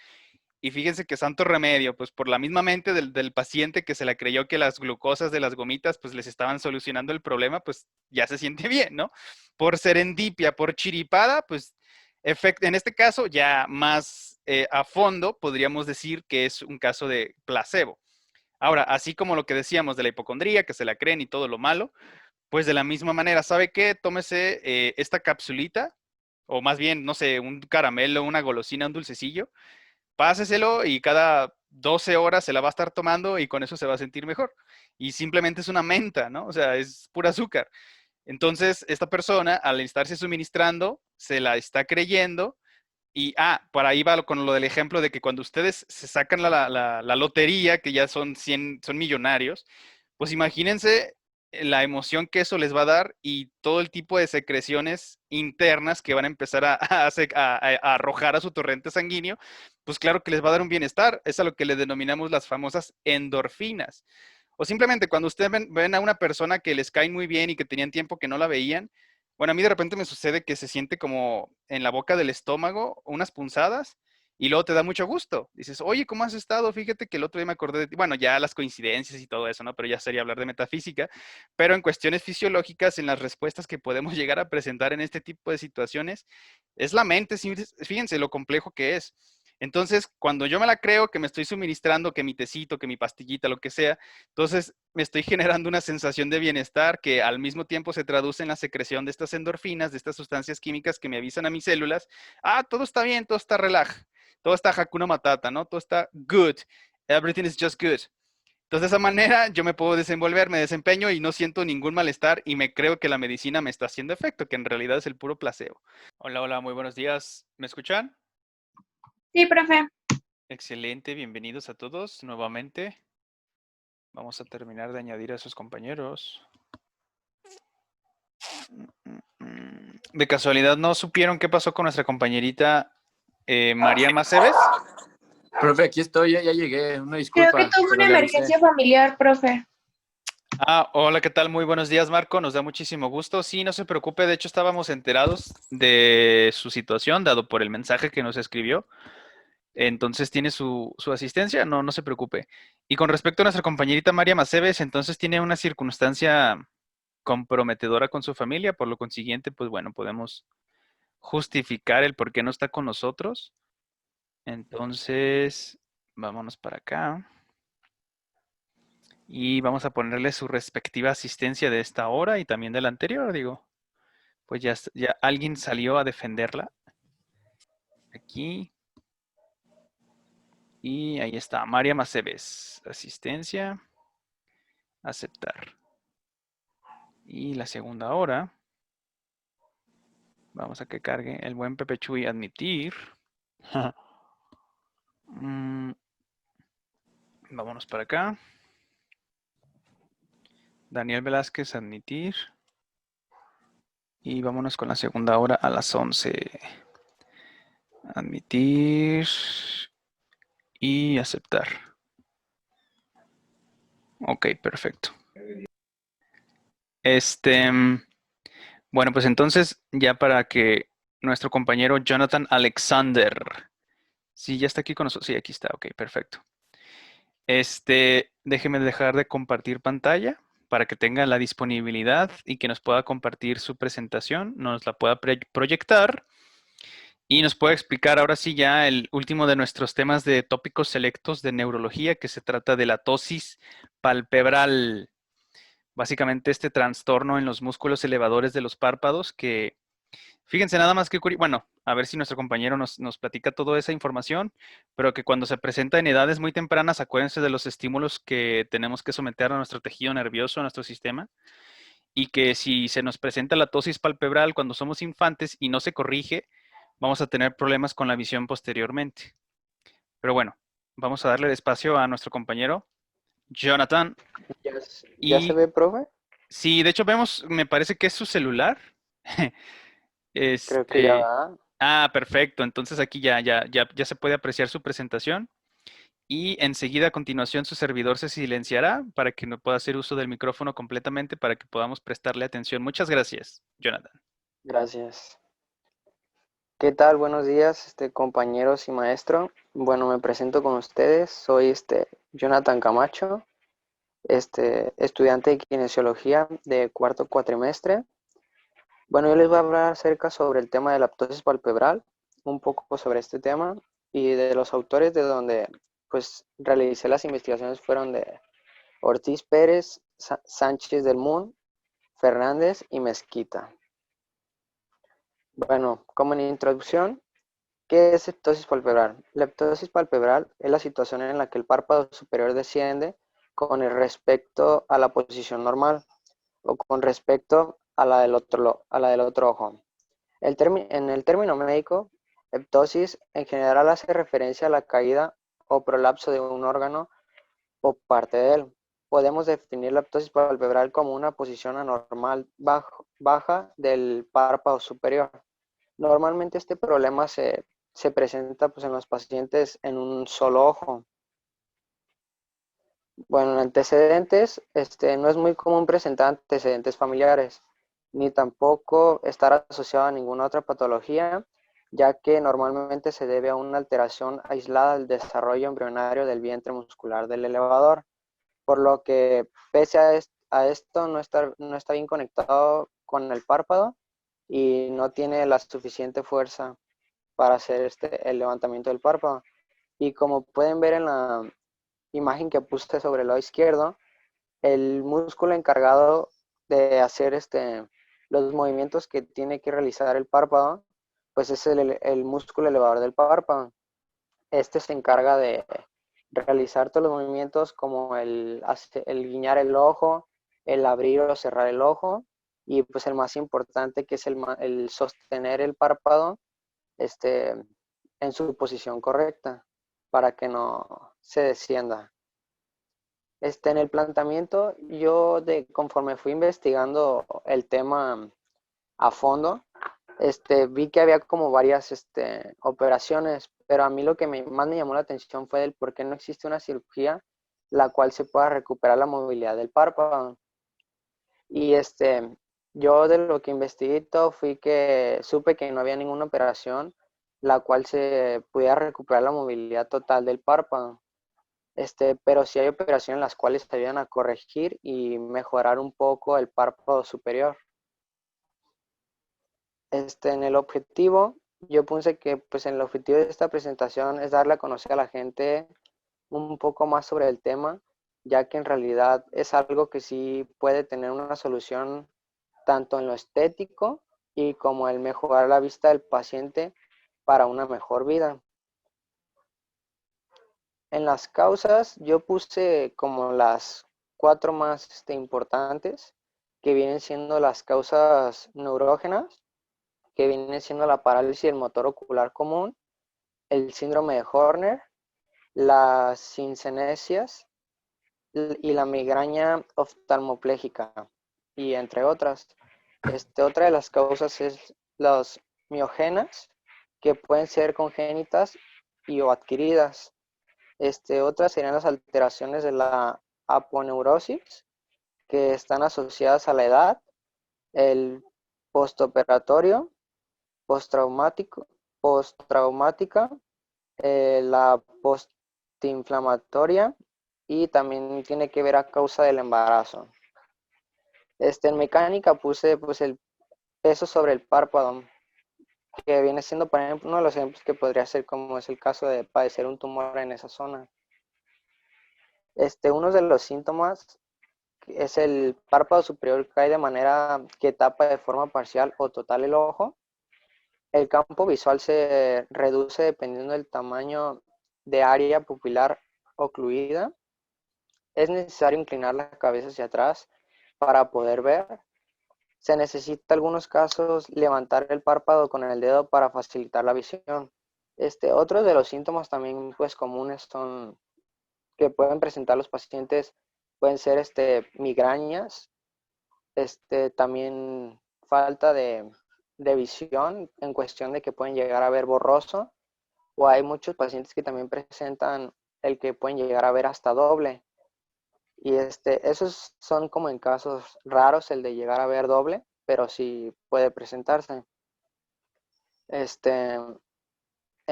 Y fíjense que santo remedio, pues por la misma mente del paciente que se la creyó que las glucosas de las gomitas pues les estaban solucionando el problema, pues ya se siente bien, ¿no? Por serendipia, por chiripada, pues en este caso ya más a fondo podríamos decir que es un caso de placebo. Ahora, así como lo que decíamos de la hipocondría, que se la creen y todo lo malo, pues de la misma manera, ¿sabe qué? Tómese esta capsulita, o más bien, no sé, un caramelo, una golosina, un dulcecillo, páseselo y cada 12 horas se la va a estar tomando y con eso se va a sentir mejor. Y simplemente es una menta, ¿no? O sea, es pura azúcar. Entonces, esta persona, al estarse suministrando, se la está creyendo y, por ahí va con lo del ejemplo de que cuando ustedes se sacan la lotería, que ya son millonarios, pues imagínense la emoción que eso les va a dar y todo el tipo de secreciones internas que van a empezar a arrojar a su torrente sanguíneo, pues claro que les va a dar un bienestar. Es a lo que le denominamos las famosas endorfinas. O simplemente cuando ustedes ven a una persona que les cae muy bien y que tenían tiempo que no la veían, bueno, a mí de repente me sucede que se siente como en la boca del estómago unas punzadas y luego te da mucho gusto. Dices, oye, ¿cómo has estado? Fíjate que el otro día me acordé de ti. Bueno, ya las coincidencias y todo eso, ¿no? Pero ya sería hablar de metafísica. Pero en cuestiones fisiológicas, en las respuestas que podemos llegar a presentar en este tipo de situaciones, es la mente, fíjense lo complejo que es. Entonces, cuando yo me la creo que me estoy suministrando, que mi tecito, que mi pastillita, lo que sea, entonces me estoy generando una sensación de bienestar que al mismo tiempo se traduce en la secreción de estas endorfinas, de estas sustancias químicas que me avisan a mis células, todo está bien, todo está todo está Hakuna Matata, ¿no? Todo está good, everything is just good. Entonces, de esa manera yo me puedo desenvolver, me desempeño y no siento ningún malestar y me creo que la medicina me está haciendo efecto, que en realidad es el puro placebo. Hola, hola, muy buenos días. ¿Me escuchan? Sí, profe. Excelente, bienvenidos a todos nuevamente. Vamos a terminar de añadir a sus compañeros. ¿De casualidad no supieron qué pasó con nuestra compañerita María Maceves? Profe, aquí estoy, ya llegué, una disculpa. Creo que tuvo pero una le emergencia avisé. familiar, profe. Hola, ¿qué tal? Muy buenos días, Marco. Nos da muchísimo gusto. Sí, no se preocupe. De hecho, estábamos enterados de su situación, dado por el mensaje que nos escribió. Entonces tiene su asistencia, no se preocupe. Y con respecto a nuestra compañerita María Maceves, entonces tiene una circunstancia comprometedora con su familia, por lo consiguiente, pues bueno, podemos justificar el por qué no está con nosotros. Entonces, vámonos para acá y vamos a ponerle su respectiva asistencia de esta hora y también de la anterior, digo. Pues ya alguien salió a defenderla aquí. Y ahí está, María Maceves, asistencia, aceptar. Y la segunda hora, vamos a que cargue el buen Pepe Chuy, admitir. Vámonos para acá. Daniel Velázquez, admitir. Y vámonos con la segunda hora a las 11. Admitir y aceptar. Ok, perfecto. Bueno, pues entonces ya para que nuestro compañero Jonathan Alexander, sí, ya está aquí con nosotros. Sí, aquí está. Ok, perfecto. Déjeme dejar de compartir pantalla para que tenga la disponibilidad y que nos pueda compartir su presentación, nos la pueda proyectar y nos pueda explicar ahora sí ya el último de nuestros temas de tópicos selectos de neurología, que se trata de la tosis palpebral. Básicamente este trastorno en los músculos elevadores de los párpados que, fíjense nada más que, bueno, a ver si nuestro compañero nos platica toda esa información, pero que cuando se presenta en edades muy tempranas, acuérdense de los estímulos que tenemos que someter a nuestro tejido nervioso, a nuestro sistema, y que si se nos presenta la tosis palpebral cuando somos infantes y no se corrige, vamos a tener problemas con la visión posteriormente. Pero bueno, vamos a darle espacio a nuestro compañero Jonathan. ¿Ya se Y ve, profe? sí, de hecho vemos, me parece que es su celular. Creo que ya Este, va. Perfecto. Entonces aquí ya se puede apreciar su presentación y enseguida a continuación su servidor se silenciará para que no pueda hacer uso del micrófono completamente para que podamos prestarle atención. Muchas gracias, Jonathan. Gracias. ¿Qué tal? Buenos días, compañeros y maestro. Bueno, me presento con ustedes. Soy Jonathan Camacho, estudiante de kinesiología de cuarto cuatrimestre. Bueno, yo les voy a hablar acerca sobre el tema de la ptosis palpebral, un poco sobre este tema y de los autores de donde pues realicé las investigaciones fueron de Ortiz Pérez, Sánchez del Moon, Fernández y Mezquita. Bueno, como en introducción, ¿qué es ptosis palpebral? La ptosis palpebral es la situación en la que el párpado superior desciende con respecto a la posición normal o con respecto a la del otro ojo. En el término médico, ptosis en general hace referencia a la caída o prolapso de un órgano o parte de él. Podemos definir la ptosis palpebral como una posición anormal baja del párpado superior. Normalmente este problema se presenta pues, en los pacientes en un solo ojo. Bueno, en antecedentes, no es muy común presentar antecedentes familiares, ni tampoco estar asociado a ninguna otra patología, ya que normalmente se debe a una alteración aislada del desarrollo embrionario del vientre muscular del elevador, por lo que pese a esto no está bien conectado con el párpado y no tiene la suficiente fuerza para hacer el levantamiento del párpado. Y como pueden ver en la imagen que puse sobre el lado izquierdo, el músculo encargado de hacer los movimientos que tiene que realizar el párpado, pues es el músculo elevador del párpado. Este se encarga de realizar todos los movimientos como el guiñar el ojo, el abrir o cerrar el ojo, y pues el más importante que es el sostener el párpado en su posición correcta para que no se descienda. En el planteamiento, yo conforme fui investigando el tema a fondo, vi que había como varias operaciones, pero a mí lo que más me llamó la atención fue el por qué no existe una cirugía la cual se pueda recuperar la movilidad del párpado. Y yo de lo que investigué y todo fui que supe que no había ninguna operación la cual se pudiera recuperar la movilidad total del párpado. Pero sí hay operaciones las cuales te ayudan a corregir y mejorar un poco el párpado superior. En el objetivo, yo puse que pues en el objetivo de esta presentación es darle a conocer a la gente un poco más sobre el tema, ya que en realidad es algo que sí puede tener una solución tanto en lo estético y como el mejorar la vista del paciente para una mejor vida. En las causas yo puse como las 4 más importantes, que vienen siendo las causas neurógenas, que viene siendo la parálisis del motor ocular común, el síndrome de Horner, las cincenesias y la migraña oftalmopléjica, y entre otras. Otra de las causas es las miogenas, que pueden ser congénitas y o adquiridas. Otras serían las alteraciones de la aponeurosis, que están asociadas a la edad, el postoperatorio, postraumática, la postinflamatoria, y también tiene que ver a causa del embarazo. En mecánica puse pues el peso sobre el párpado, que viene siendo, por ejemplo, uno de los ejemplos que podría ser como es el caso de padecer un tumor en esa zona. Uno de los síntomas es el párpado superior cae de manera que tapa de forma parcial o total el ojo. El campo visual se reduce dependiendo del tamaño de área pupilar ocluida. Es necesario inclinar la cabeza hacia atrás para poder ver. Se necesita en algunos casos levantar el párpado con el dedo para facilitar la visión. Otros de los síntomas también pues comunes son que pueden presentar los pacientes, pueden ser migrañas, también falta de visión en cuestión de que pueden llegar a ver borroso, o hay muchos pacientes que también presentan el que pueden llegar a ver hasta doble. Y esos son como en casos raros el de llegar a ver doble, pero sí puede presentarse. En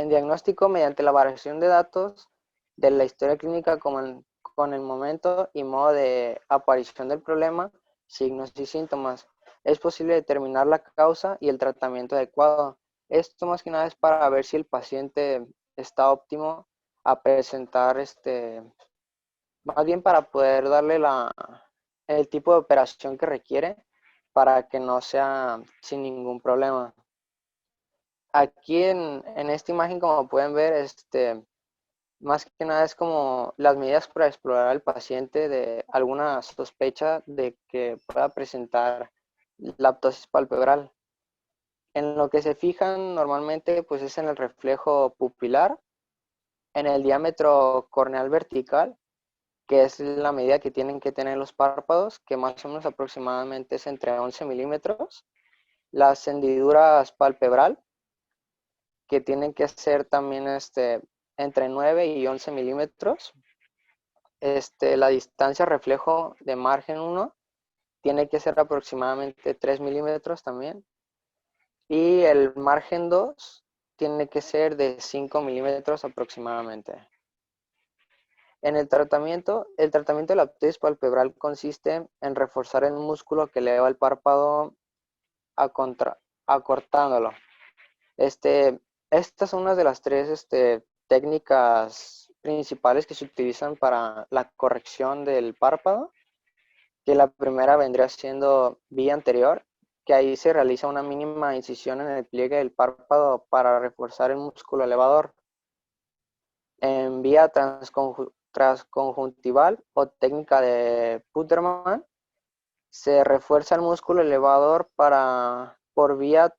diagnóstico, mediante la variación de datos de la historia clínica con el momento y modo de aparición del problema, signos y síntomas, es posible determinar la causa y el tratamiento adecuado. Esto más que nada es para ver si el paciente está óptimo a presentar, más bien para poder darle el tipo de operación que requiere para que no sea sin ningún problema. Aquí en esta imagen, como pueden ver, más que nada es como las medidas para explorar al paciente de alguna sospecha de que pueda presentar la ptosis palpebral. En lo que se fijan normalmente pues es en el reflejo pupilar, en el diámetro corneal vertical, que es la medida que tienen que tener los párpados, que más o menos aproximadamente es entre 11 milímetros, las hendiduras palpebral, que tienen que ser también entre 9 y 11 milímetros. La distancia reflejo de margen 1 tiene que ser aproximadamente 3 milímetros también. Y el margen 2 tiene que ser de 5 milímetros aproximadamente. En el tratamiento de la ptosis palpebral consiste en reforzar el músculo que eleva el párpado acortándolo. Estas son unas de las tres técnicas principales que se utilizan para la corrección del párpado, que la primera vendría siendo vía anterior, que ahí se realiza una mínima incisión en el pliegue del párpado para reforzar el músculo elevador. En vía transconjuntival o técnica de Puterman, se refuerza el músculo elevador por vía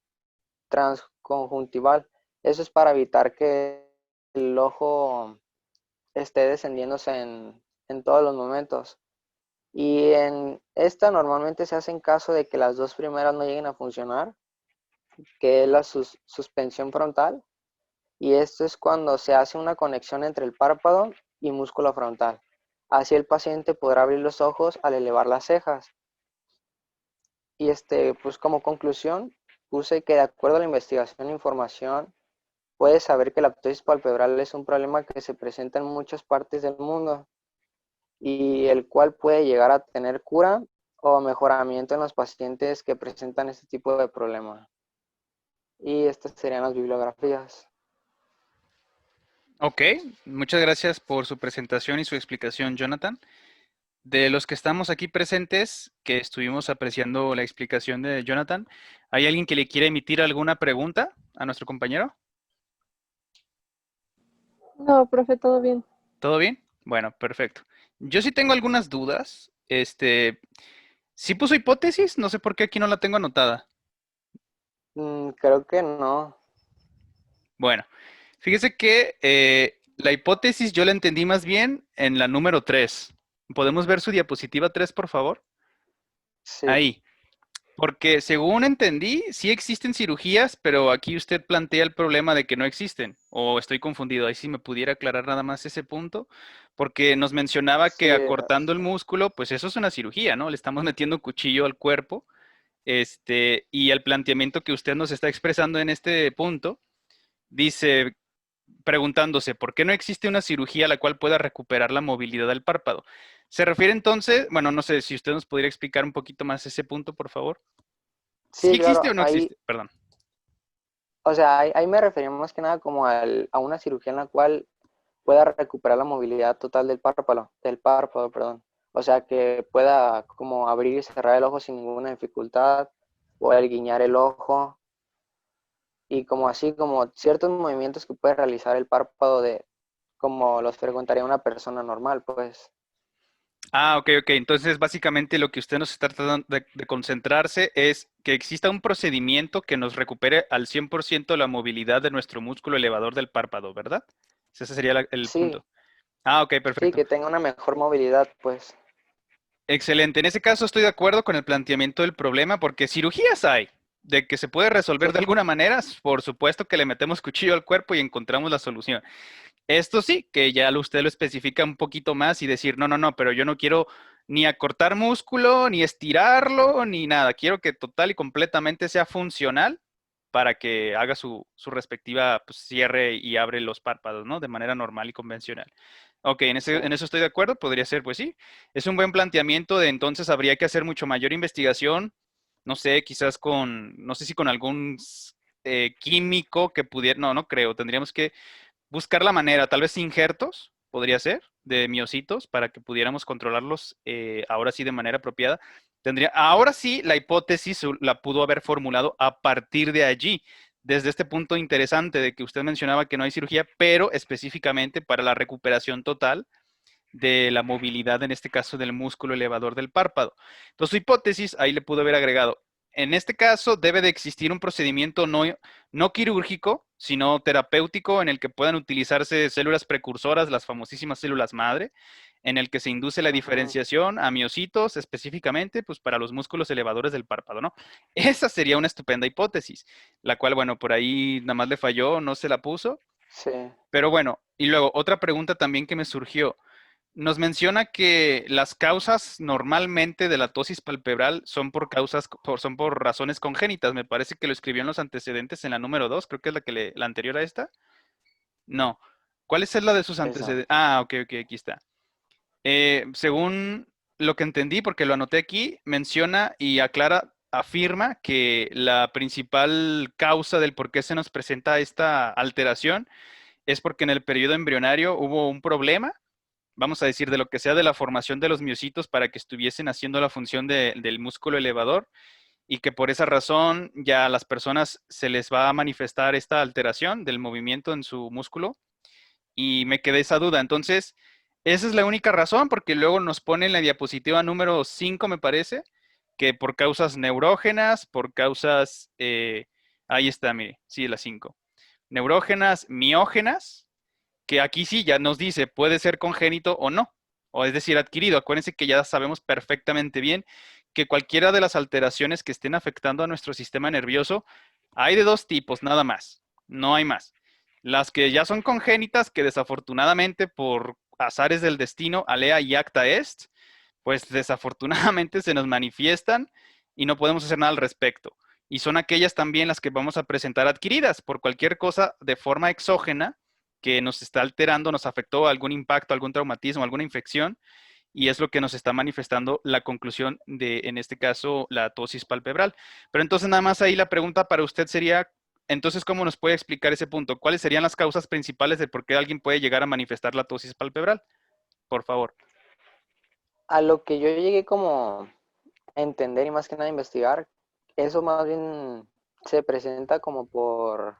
transconjuntival. Eso es para evitar que el ojo esté descendiéndose en todos los momentos. Y en esta normalmente se hace en caso de que las dos primeras no lleguen a funcionar, que es la suspensión frontal. Y esto es cuando se hace una conexión entre el párpado y músculo frontal. Así el paciente podrá abrir los ojos al elevar las cejas. Y pues como conclusión, puse que de acuerdo a la investigación e información, puedes saber que la ptosis palpebral es un problema que se presenta en muchas partes del mundo y el cual puede llegar a tener cura o mejoramiento en los pacientes que presentan este tipo de problema. Y estas serían las bibliografías. Ok, muchas gracias por su presentación y su explicación, Jonathan. De los que estamos aquí presentes, que estuvimos apreciando la explicación de Jonathan, ¿hay alguien que le quiera emitir alguna pregunta a nuestro compañero? No, profe, todo bien. ¿Todo bien? Bueno, perfecto. Yo sí tengo algunas dudas. ¿Sí puso hipótesis? No sé por qué aquí no la tengo anotada. Creo que no. Bueno, fíjese que la hipótesis yo la entendí más bien en la número 3. ¿Podemos ver su diapositiva 3, por favor? Sí. Ahí. Porque según entendí, sí existen cirugías, pero aquí usted plantea el problema de que no existen. O estoy confundido. Ahí sí me pudiera aclarar nada más ese punto. Porque nos mencionaba que Sí, acortando el músculo, pues eso es una cirugía, ¿no? Le estamos metiendo cuchillo al cuerpo. Y el planteamiento que usted nos está expresando en este punto, dice, preguntándose, ¿por qué no existe una cirugía la cual pueda recuperar la movilidad del párpado? Se refiere entonces, bueno, no sé si usted nos podría explicar un poquito más ese punto, por favor. ¿Sí sí, existe claro. o no Ahí, existe? Perdón. o sea, ahí me refería más que nada como a una cirugía en la cual pueda recuperar la movilidad total del párpado, perdón. O sea, que pueda como abrir y cerrar el ojo sin ninguna dificultad, o el guiñar el ojo, y como así, como ciertos movimientos que puede realizar el párpado como los frecuentaría una persona normal, pues. Ah, ok, ok. Entonces, básicamente lo que usted nos está tratando de concentrarse es que exista un procedimiento que nos recupere al 100% la movilidad de nuestro músculo elevador del párpado, ¿verdad? Ese sería el Sí, punto. Ah, ok, sí, perfecto. que tenga una mejor movilidad, pues. Excelente. En ese caso estoy de acuerdo con el planteamiento del problema porque cirugías hay. De que se puede resolver Sí, de alguna manera, por supuesto que le metemos cuchillo al cuerpo y encontramos la solución. Esto sí, que ya usted lo especifica un poquito más y decir, no, no, no, pero yo no quiero ni acortar músculo, ni estirarlo, ni nada. Quiero que total y completamente sea funcional para que haga su respectiva pues, cierre y abre los párpados, ¿no? De manera normal y convencional. Ok, sí, en eso estoy de acuerdo, podría ser, pues sí. Es un buen planteamiento de entonces habría que hacer mucho mayor investigación, no sé, quizás no sé si con algún químico que pudiera, no, no creo, tendríamos que buscar la manera, tal vez injertos, podría ser, de miocitos, para que pudiéramos controlarlos ahora sí de manera apropiada. Ahora sí, la hipótesis la pudo haber formulado a partir de allí, desde este punto interesante de que usted mencionaba que no hay cirugía, pero específicamente para la recuperación total de la movilidad, en este caso del músculo elevador del párpado. Entonces, su hipótesis ahí le pudo haber agregado. En este caso, debe de existir un procedimiento no quirúrgico, sino terapéutico, en el que puedan utilizarse células precursoras, las famosísimas células madre, en el que se induce la ujú, diferenciación a miocitos específicamente, pues para los músculos elevadores del párpado, ¿no? Esa sería una estupenda hipótesis, la cual, bueno, por ahí nada más le falló, no se la puso, sí. pero bueno, y luego otra pregunta también que me surgió. Nos menciona que las causas normalmente de la tosis palpebral son son por razones congénitas. Me parece que lo escribió en los antecedentes en la número 2, creo que es la anterior a esta. No. ¿Cuál es la de sus Esa. antecedentes? Ah, ok, ok, aquí está. Según lo que entendí, porque lo anoté aquí, menciona y afirma que la principal causa del por qué se nos presenta esta alteración es porque en el periodo embrionario hubo un problema, vamos a decir, de lo que sea de la formación de los miocitos para que estuviesen haciendo la función del músculo elevador y que por esa razón ya a las personas se les va a manifestar esta alteración del movimiento en su músculo y me quedé esa duda. Entonces, esa es la única razón porque luego nos pone en la diapositiva número 5, me parece, que por causas neurógenas, por causas, ahí está, mire, sí, la 5. Neurógenas, miógenas, que aquí sí ya nos dice puede ser congénito o no, o es decir, adquirido. Acuérdense que ya sabemos perfectamente bien que cualquiera de las alteraciones que estén afectando a nuestro sistema nervioso, hay de dos tipos, nada más, no hay más. Las que ya son congénitas, que desafortunadamente por azares del destino, alea y acta est, pues desafortunadamente se nos manifiestan y no podemos hacer nada al respecto. Y son aquellas también las que vamos a presentar adquiridas por cualquier cosa de forma exógena que nos está alterando, nos afectó algún impacto, algún traumatismo, alguna infección, y es lo que nos está manifestando la conclusión de, en este caso, la atosis palpebral. Pero entonces nada más ahí la pregunta para usted sería, entonces, ¿cómo nos puede explicar ese punto? ¿Cuáles serían las causas principales de por qué alguien puede llegar a manifestar la atosis palpebral? Por favor. A lo que yo llegué como a entender y más que nada a investigar, eso más bien se presenta como por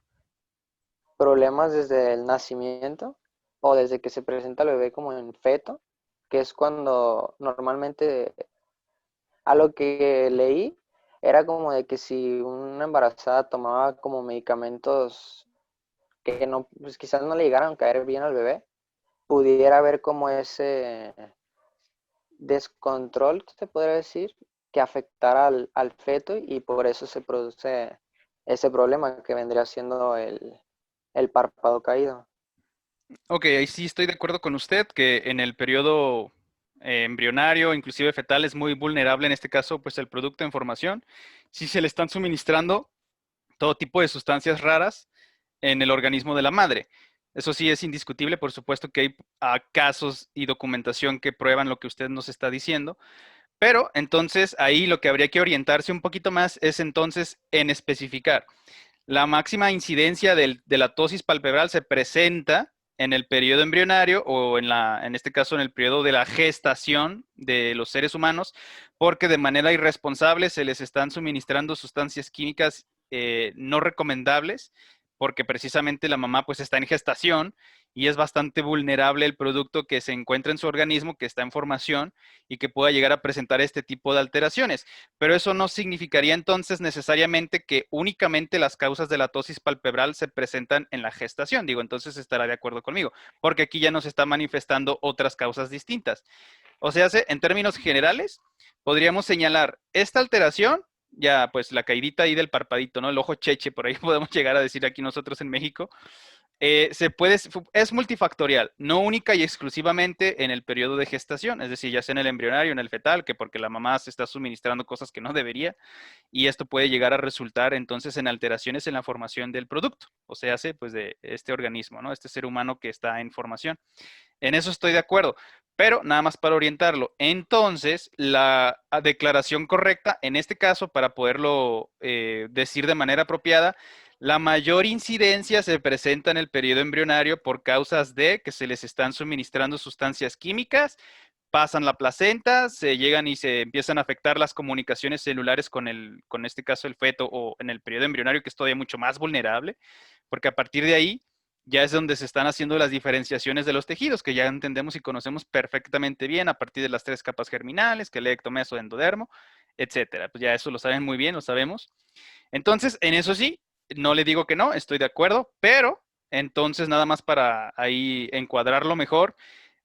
problemas desde el nacimiento o desde que se presenta el bebé como en feto, que es cuando normalmente, a lo que leí, era como de que si una embarazada tomaba como medicamentos que no, pues quizás no le llegaran a caer bien al bebé, pudiera haber como ese descontrol, se podría decir, que afectara al feto y por eso se produce ese problema que vendría siendo el párpado caído. Ok, ahí sí estoy de acuerdo con usted que en el periodo embrionario, inclusive fetal, es muy vulnerable en este caso, pues el producto en formación. Si se le están suministrando todo tipo de sustancias raras en el organismo de la madre. Eso sí es indiscutible, por supuesto que hay casos y documentación que prueban lo que usted nos está diciendo, pero entonces ahí lo que habría que orientarse un poquito más es entonces en especificar. La máxima incidencia de la tosis palpebral se presenta en el periodo embrionario o en este caso en el periodo de la gestación de los seres humanos, porque de manera irresponsable se les están suministrando sustancias químicas no recomendables, porque precisamente la mamá pues está en gestación y es bastante vulnerable el producto que se encuentra en su organismo, que está en formación y que pueda llegar a presentar este tipo de alteraciones. Pero eso no significaría entonces necesariamente que únicamente las causas de la tosis palpebral se presentan en la gestación. Digo, entonces estará de acuerdo conmigo, porque aquí ya nos está manifestando otras causas distintas. O sea, en términos generales, podríamos señalar esta alteración, ya pues la caidita ahí del parpadito, ¿no? El ojo cheche, por ahí podemos llegar a decir aquí nosotros en México. Es multifactorial, no única y exclusivamente en el periodo de gestación, es decir, ya sea en el embrionario, en el fetal, que porque la mamá se está suministrando cosas que no debería, y esto puede llegar a resultar entonces en alteraciones en la formación del producto, o sea, pues de este organismo, ¿no? Este ser humano que está en formación. En eso estoy de acuerdo, pero nada más para orientarlo. Entonces, la declaración correcta, en este caso, para poderlo decir de manera apropiada, la mayor incidencia se presenta en el periodo embrionario por causas de que se les están suministrando sustancias químicas, pasan la placenta, se llegan y se empiezan a afectar las comunicaciones celulares con este caso el feto, o en el periodo embrionario, que es todavía mucho más vulnerable, porque a partir de ahí ya es donde se están haciendo las diferenciaciones de los tejidos, que ya entendemos y conocemos perfectamente bien a partir de las 3 capas germinales, que el ectomeso, endodermo, etcétera. Pues ya eso lo saben muy bien, lo sabemos. Entonces, en eso sí, no le digo que no, estoy de acuerdo, pero entonces nada más para ahí encuadrarlo mejor,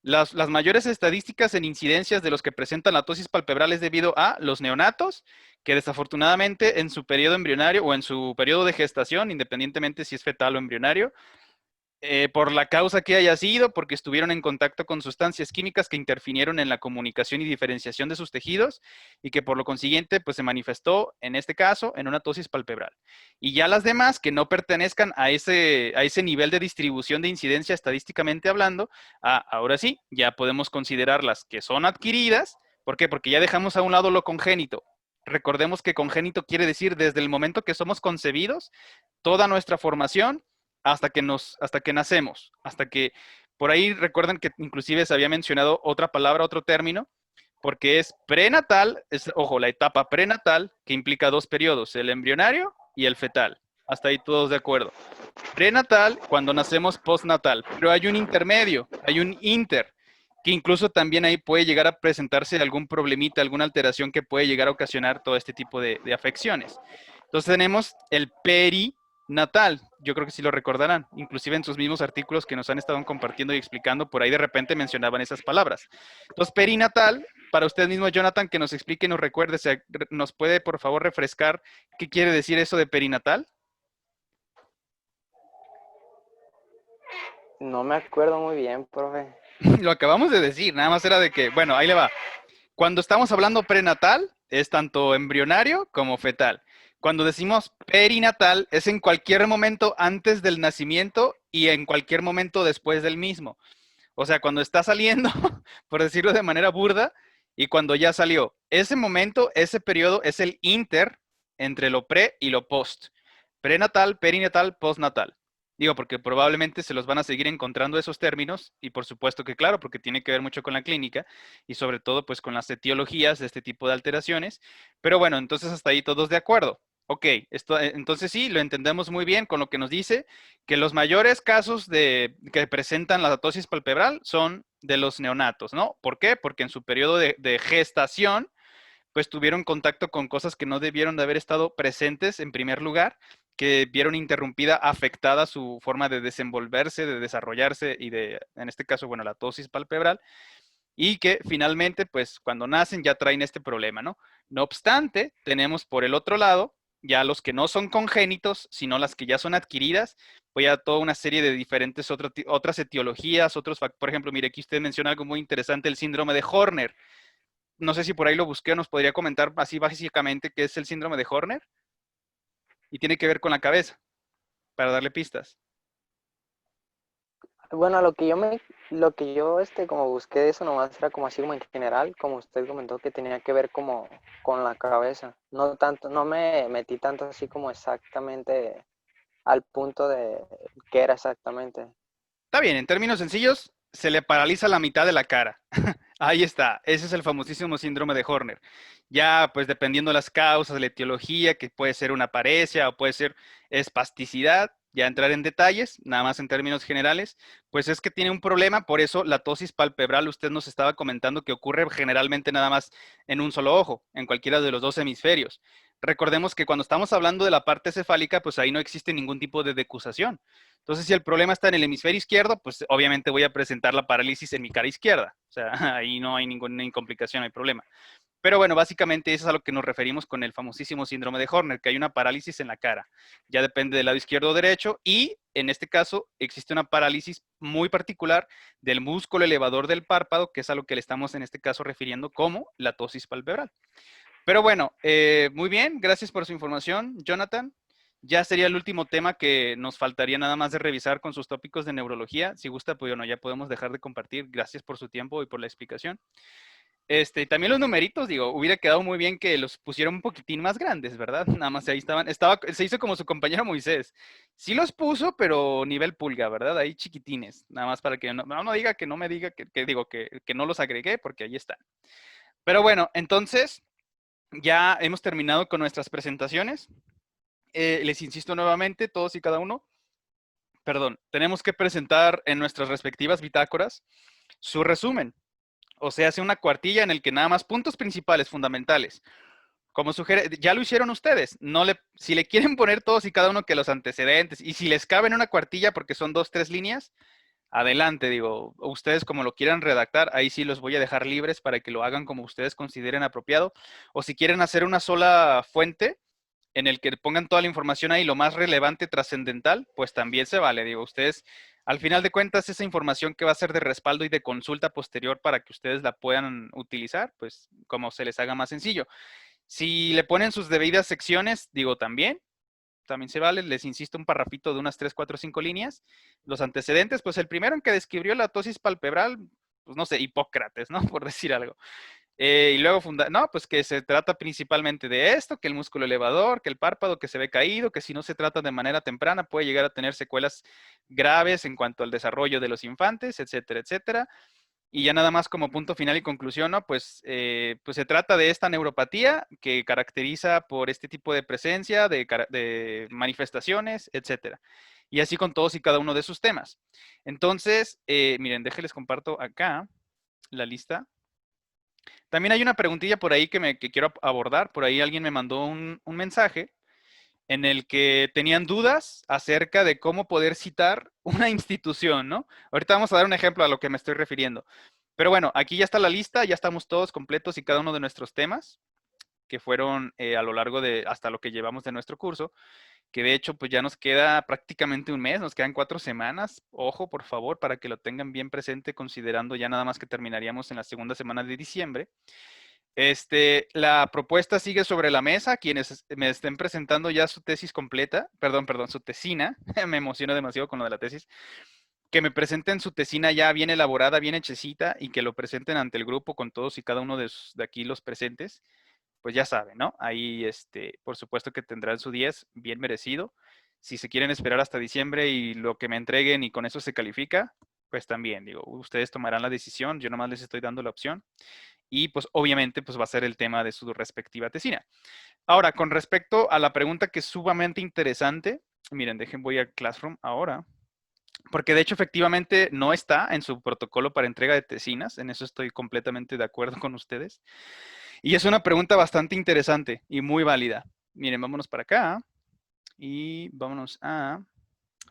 las mayores estadísticas en incidencias de los que presentan la tosis palpebral es debido a los neonatos, que desafortunadamente en su periodo embrionario o en su periodo de gestación, independientemente si es fetal o embrionario, por la causa que haya sido, porque estuvieron en contacto con sustancias químicas que interfinieron en la comunicación y diferenciación de sus tejidos y que por lo consiguiente pues se manifestó en este caso en una tosis palpebral. Y ya las demás que no pertenezcan a ese nivel de distribución de incidencia estadísticamente hablando, ahora sí, ya podemos considerarlas que son adquiridas. ¿Por qué? Porque ya dejamos a un lado lo congénito. Recordemos que congénito quiere decir desde el momento que somos concebidos, toda nuestra formación, hasta que nacemos, hasta que, por ahí recuerden que inclusive se había mencionado otra palabra, otro término, porque es prenatal, ojo, la etapa prenatal, que implica 2 periodos, el embrionario y el fetal. Hasta ahí todos de acuerdo. Prenatal, cuando nacemos postnatal, pero hay un intermedio, hay un inter, que incluso también ahí puede llegar a presentarse algún problemita, alguna alteración que puede llegar a ocasionar todo este tipo de afecciones. Entonces tenemos el perinatal, yo creo que sí lo recordarán, inclusive en sus mismos artículos que nos han estado compartiendo y explicando, por ahí de repente mencionaban esas palabras. Entonces perinatal, para usted mismo, Jonathan, que nos explique y nos recuerde, ¿nos puede por favor refrescar qué quiere decir eso de perinatal? No me acuerdo muy bien, profe. Lo acabamos de decir, nada más era de que, bueno, ahí le va. Cuando estamos hablando prenatal, es tanto embrionario como fetal. Cuando decimos perinatal, es en cualquier momento antes del nacimiento y en cualquier momento después del mismo. O sea, cuando está saliendo, por decirlo de manera burda, y cuando ya salió. Ese momento, ese periodo es el inter entre lo pre y lo post. Prenatal, perinatal, postnatal. Digo, porque probablemente se los van a seguir encontrando esos términos, y por supuesto que claro, porque tiene que ver mucho con la clínica, y sobre todo pues con las etiologías de este tipo de alteraciones. Pero bueno, entonces hasta ahí todos de acuerdo. Ok, entonces sí, lo entendemos muy bien con lo que nos dice, que los mayores casos que presentan la atosis palpebral son de los neonatos, ¿no? ¿Por qué? Porque en su periodo de gestación, pues tuvieron contacto con cosas que no debieron de haber estado presentes en primer lugar, que vieron interrumpida, afectada su forma de desenvolverse, de desarrollarse y en este caso, bueno, la atosis palpebral, y que finalmente, pues cuando nacen ya traen este problema, ¿no? No obstante, tenemos por el otro lado ya los que no son congénitos, sino las que ya son adquiridas, pues ya toda una serie de diferentes otras etiologías, por ejemplo, mire, aquí usted menciona algo muy interesante, el síndrome de Horner. No sé si por ahí lo busqué o nos podría comentar así básicamente qué es el síndrome de Horner. Y tiene que ver con la cabeza, para darle pistas. Bueno, lo que yo como busqué de eso nomás era como así como en general, como usted comentó que tenía que ver como con la cabeza. No tanto, no me metí tanto así como exactamente al punto de qué era exactamente. Está bien, en términos sencillos, se le paraliza la mitad de la cara. Ahí está, ese es el famosísimo síndrome de Horner. Ya, pues dependiendo de las causas, la etiología, que puede ser una paresia o puede ser espasticidad, ya entrar en detalles, nada más en términos generales, pues es que tiene un problema, por eso la tosis palpebral, usted nos estaba comentando que ocurre generalmente nada más en un solo ojo, en cualquiera de los dos hemisferios. Recordemos que cuando estamos hablando de la parte cefálica, pues ahí no existe ningún tipo de decusación. Entonces, si el problema está en el hemisferio izquierdo, pues obviamente voy a presentar la parálisis en mi cara izquierda. O sea, ahí no hay ninguna complicación, no hay problema. Pero bueno, básicamente eso es a lo que nos referimos con el famosísimo síndrome de Horner, que hay una parálisis en la cara. Ya depende del lado izquierdo o derecho y en este caso existe una parálisis muy particular del músculo elevador del párpado, que es a lo que le estamos en este caso refiriendo como la tosis palpebral. Pero bueno, muy bien, gracias por su información, Jonathan. Ya sería el último tema que nos faltaría nada más de revisar con sus tópicos de neurología. Si gusta, pues bueno, ya podemos dejar de compartir. Gracias por su tiempo y por la explicación. También los numeritos, digo, hubiera quedado muy bien que los pusieran un poquitín más grandes, ¿verdad? Nada más ahí se hizo como su compañero Moisés. Sí los puso, pero nivel pulga, ¿verdad? Ahí chiquitines, nada más para que no diga que no me diga que no los agregué, porque ahí están. Pero bueno, entonces ya hemos terminado con nuestras presentaciones. Les insisto nuevamente, todos y cada uno, tenemos que presentar en nuestras respectivas bitácoras su resumen. O sea, hace una cuartilla en el que nada más puntos principales, fundamentales. Como sugiere, ya lo hicieron ustedes. Si le quieren poner todos y cada uno que los antecedentes, y si les cabe en una cuartilla porque son 2, 3 líneas, adelante, digo, ustedes como lo quieran redactar, ahí sí los voy a dejar libres para que lo hagan como ustedes consideren apropiado. O si quieren hacer una sola fuente en el que pongan toda la información ahí, lo más relevante, trascendental, pues también se vale. Digo, ustedes, al final de cuentas, esa información que va a ser de respaldo y de consulta posterior para que ustedes la puedan utilizar, pues como se les haga más sencillo. Si le ponen sus debidas secciones, digo, también se vale, les insisto, un parrafito de unas 3, 4, 5 líneas. Los antecedentes, pues el primero en que describió la tosis palpebral, pues no sé, Hipócrates, ¿no? Por decir algo. Y luego, pues que se trata principalmente de esto, que el músculo elevador, que el párpado que se ve caído, que si no se trata de manera temprana puede llegar a tener secuelas graves en cuanto al desarrollo de los infantes, etcétera, etcétera. Y ya nada más como punto final y conclusión, ¿no? Pues se trata de esta neuropatía que caracteriza por este tipo de presencia, de manifestaciones, etcétera. Y así con todos y cada uno de sus temas. Entonces, miren, déjenles comparto acá la lista. También hay una preguntilla por ahí que quiero abordar. Por ahí alguien me mandó un mensaje en el que tenían dudas acerca de cómo poder citar una institución, ¿no? Ahorita vamos a dar un ejemplo a lo que me estoy refiriendo. Pero bueno, aquí ya está la lista, ya estamos todos completos y cada uno de nuestros temas, que fueron a lo largo de hasta lo que llevamos de nuestro curso, que de hecho pues ya nos queda prácticamente un mes, nos quedan 4 semanas. Ojo, por favor, para que lo tengan bien presente, considerando ya nada más que terminaríamos en la segunda semana de diciembre. La propuesta sigue sobre la mesa. Quienes me estén presentando ya su tesis completa, perdón, su tesina, me emociono demasiado con lo de la tesis, que me presenten su tesina ya bien elaborada, bien hechecita y que lo presenten ante el grupo con todos y cada uno de aquí los presentes, pues ya saben, ¿no? Ahí, por supuesto que tendrán su 10 bien merecido. Si se quieren esperar hasta diciembre y lo que me entreguen y con eso se califica, pues también, digo, ustedes tomarán la decisión, yo nomás les estoy dando la opción. Y pues obviamente pues va a ser el tema de su respectiva tesina. Ahora, con respecto a la pregunta que es sumamente interesante, miren, voy a Classroom ahora, porque de hecho efectivamente no está en su protocolo para entrega de tesinas, en eso estoy completamente de acuerdo con ustedes. Y es una pregunta bastante interesante y muy válida. Miren, vámonos para acá y vámonos a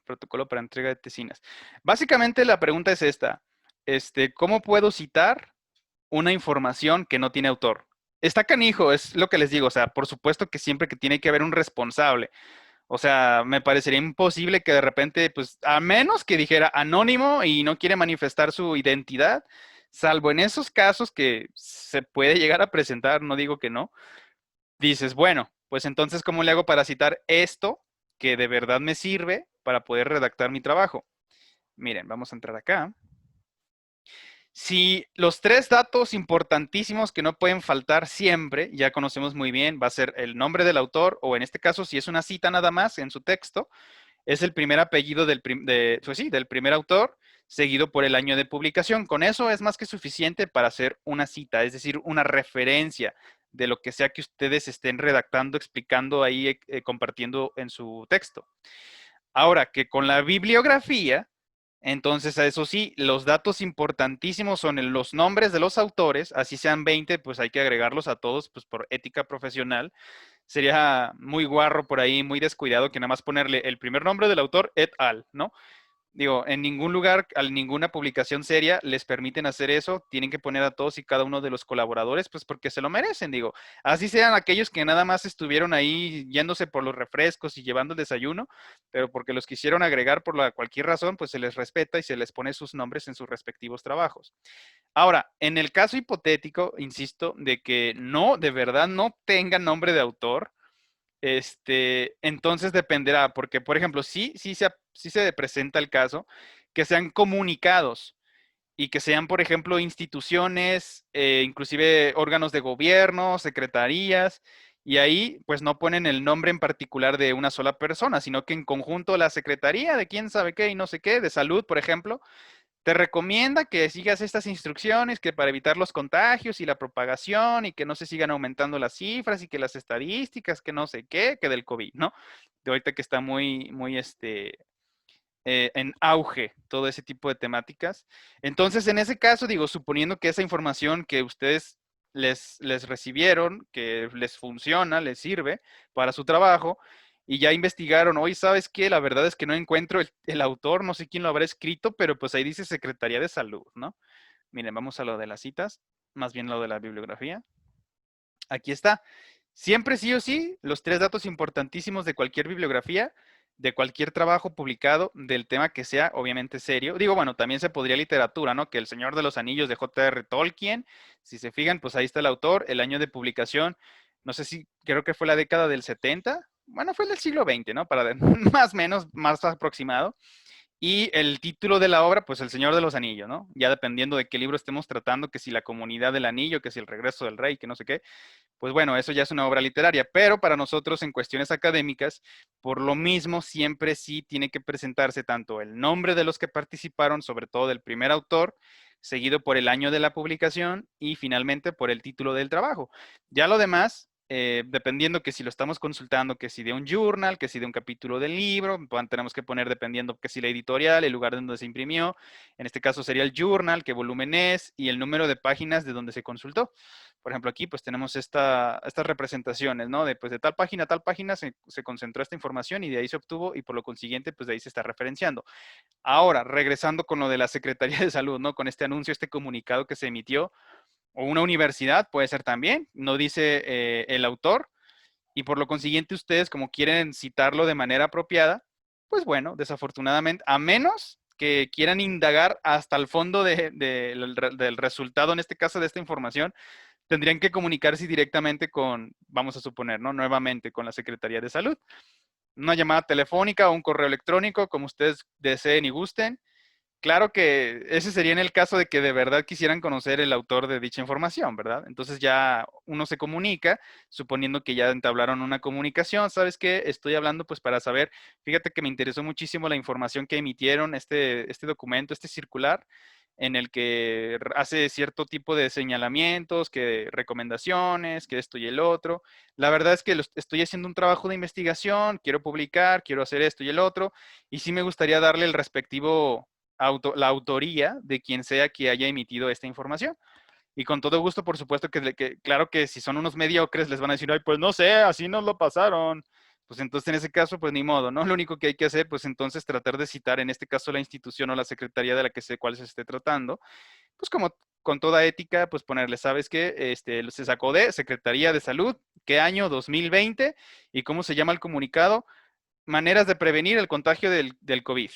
protocolo para entrega de tesinas. Básicamente la pregunta es esta, ¿cómo puedo citar una información que no tiene autor? Está canijo, es lo que les digo, o sea, por supuesto que siempre que tiene que haber un responsable. O sea, me parecería imposible que de repente, pues, a menos que dijera anónimo y no quiere manifestar su identidad, salvo en esos casos que se puede llegar a presentar, no digo que no, dices, bueno, pues entonces, ¿cómo le hago para citar esto que de verdad me sirve para poder redactar mi trabajo? Miren, vamos a entrar acá. Si los 3 datos importantísimos que no pueden faltar siempre, ya conocemos muy bien, va a ser el nombre del autor, o en este caso, si es una cita nada más en su texto, es el primer apellido del primer autor, seguido por el año de publicación. Con eso es más que suficiente para hacer una cita, es decir, una referencia de lo que sea que ustedes estén redactando, explicando ahí, compartiendo en su texto. Ahora, que con la bibliografía, entonces, a eso sí, los datos importantísimos son los nombres de los autores, así sean 20, pues hay que agregarlos a todos, pues por ética profesional. Sería muy guarro por ahí, muy descuidado que nada más ponerle el primer nombre del autor et al, ¿no? Digo, en ningún lugar, a ninguna publicación seria les permiten hacer eso. Tienen que poner a todos y cada uno de los colaboradores, pues porque se lo merecen, digo. Así sean aquellos que nada más estuvieron ahí yéndose por los refrescos y llevando el desayuno, pero porque los quisieron agregar por cualquier razón, pues se les respeta y se les pone sus nombres en sus respectivos trabajos. Ahora, en el caso hipotético, insisto, de que no, de verdad no tenga nombre de autor, entonces dependerá, porque, por ejemplo, sí se presenta el caso que sean comunicados y que sean, por ejemplo, instituciones, inclusive órganos de gobierno, secretarías, y ahí pues no ponen el nombre en particular de una sola persona, sino que en conjunto la secretaría de quién sabe qué y no sé qué, de salud, por ejemplo, te recomienda que sigas estas instrucciones, que para evitar los contagios y la propagación y que no se sigan aumentando las cifras y que las estadísticas, que no sé qué, que del COVID, ¿no? De ahorita que está muy, muy, en auge todo ese tipo de temáticas. Entonces, en ese caso, digo, suponiendo que esa información que ustedes les recibieron, que les funciona, les sirve para su trabajo, y ya investigaron, hoy sabes qué, la verdad es que no encuentro el autor, no sé quién lo habrá escrito, pero pues ahí dice Secretaría de Salud, ¿no? Miren, vamos a lo de las citas, más bien lo de la bibliografía. Aquí está. Siempre sí o sí, los 3 datos importantísimos de cualquier bibliografía, de cualquier trabajo publicado, del tema que sea, obviamente serio. Digo, bueno, también se podría literatura, ¿no? Que El Señor de los Anillos de J.R. Tolkien, si se fijan, pues ahí está el autor, el año de publicación, no sé si, creo que fue la década del 70, bueno, fue del siglo XX, ¿no? Para más o menos, más aproximado. Y el título de la obra, pues El Señor de los Anillos, ¿no? Ya dependiendo de qué libro estemos tratando, que si La Comunidad del Anillo, que si El Regreso del Rey, que no sé qué, pues bueno, eso ya es una obra literaria, pero para nosotros en cuestiones académicas, por lo mismo, siempre sí tiene que presentarse tanto el nombre de los que participaron, sobre todo del primer autor, seguido por el año de la publicación y finalmente por el título del trabajo. Ya lo demás, dependiendo que si lo estamos consultando, que si de un journal, que si de un capítulo del libro, tenemos que poner dependiendo que si la editorial, el lugar donde se imprimió, en este caso sería el journal, qué volumen es y el número de páginas de donde se consultó. Por ejemplo, aquí pues tenemos estas representaciones, ¿no? Pues de tal página a tal página se concentró esta información y de ahí se obtuvo y por lo consiguiente pues de ahí se está referenciando. Ahora, regresando con lo de la Secretaría de Salud, ¿no? Con este anuncio, este comunicado que se emitió, o una universidad puede ser también, no dice el autor, y por lo consiguiente ustedes como quieren citarlo de manera apropiada, pues bueno, desafortunadamente, a menos que quieran indagar hasta el fondo del resultado, en este caso de esta información, tendrían que comunicarse directamente con, vamos a suponer, ¿no? Nuevamente con la Secretaría de Salud. Una llamada telefónica o un correo electrónico, como ustedes deseen y gusten. Claro que ese sería en el caso de que de verdad quisieran conocer el autor de dicha información, ¿verdad? Entonces ya uno se comunica, suponiendo que ya entablaron una comunicación. ¿Sabes qué? Estoy hablando pues para saber, fíjate que me interesó muchísimo la información que emitieron, este documento, este circular, en el que hace cierto tipo de señalamientos, que recomendaciones, que esto y el otro. La verdad es que estoy haciendo un trabajo de investigación, quiero publicar, quiero hacer esto y el otro, y sí me gustaría darle el respectivo la autoría de quien sea que haya emitido esta información. Y con todo gusto, por supuesto, claro que si son unos mediocres les van a decir, ay, pues no sé, así nos lo pasaron. Pues entonces en ese caso, pues ni modo, ¿no? Lo único que hay que hacer, pues entonces tratar de citar, en este caso, la institución o la secretaría de la que cuál se esté tratando, pues como con toda ética, pues ponerle, ¿sabes qué? Se sacó de Secretaría de Salud, ¿qué año? 2020, y cómo se llama el comunicado, maneras de prevenir el contagio del COVID.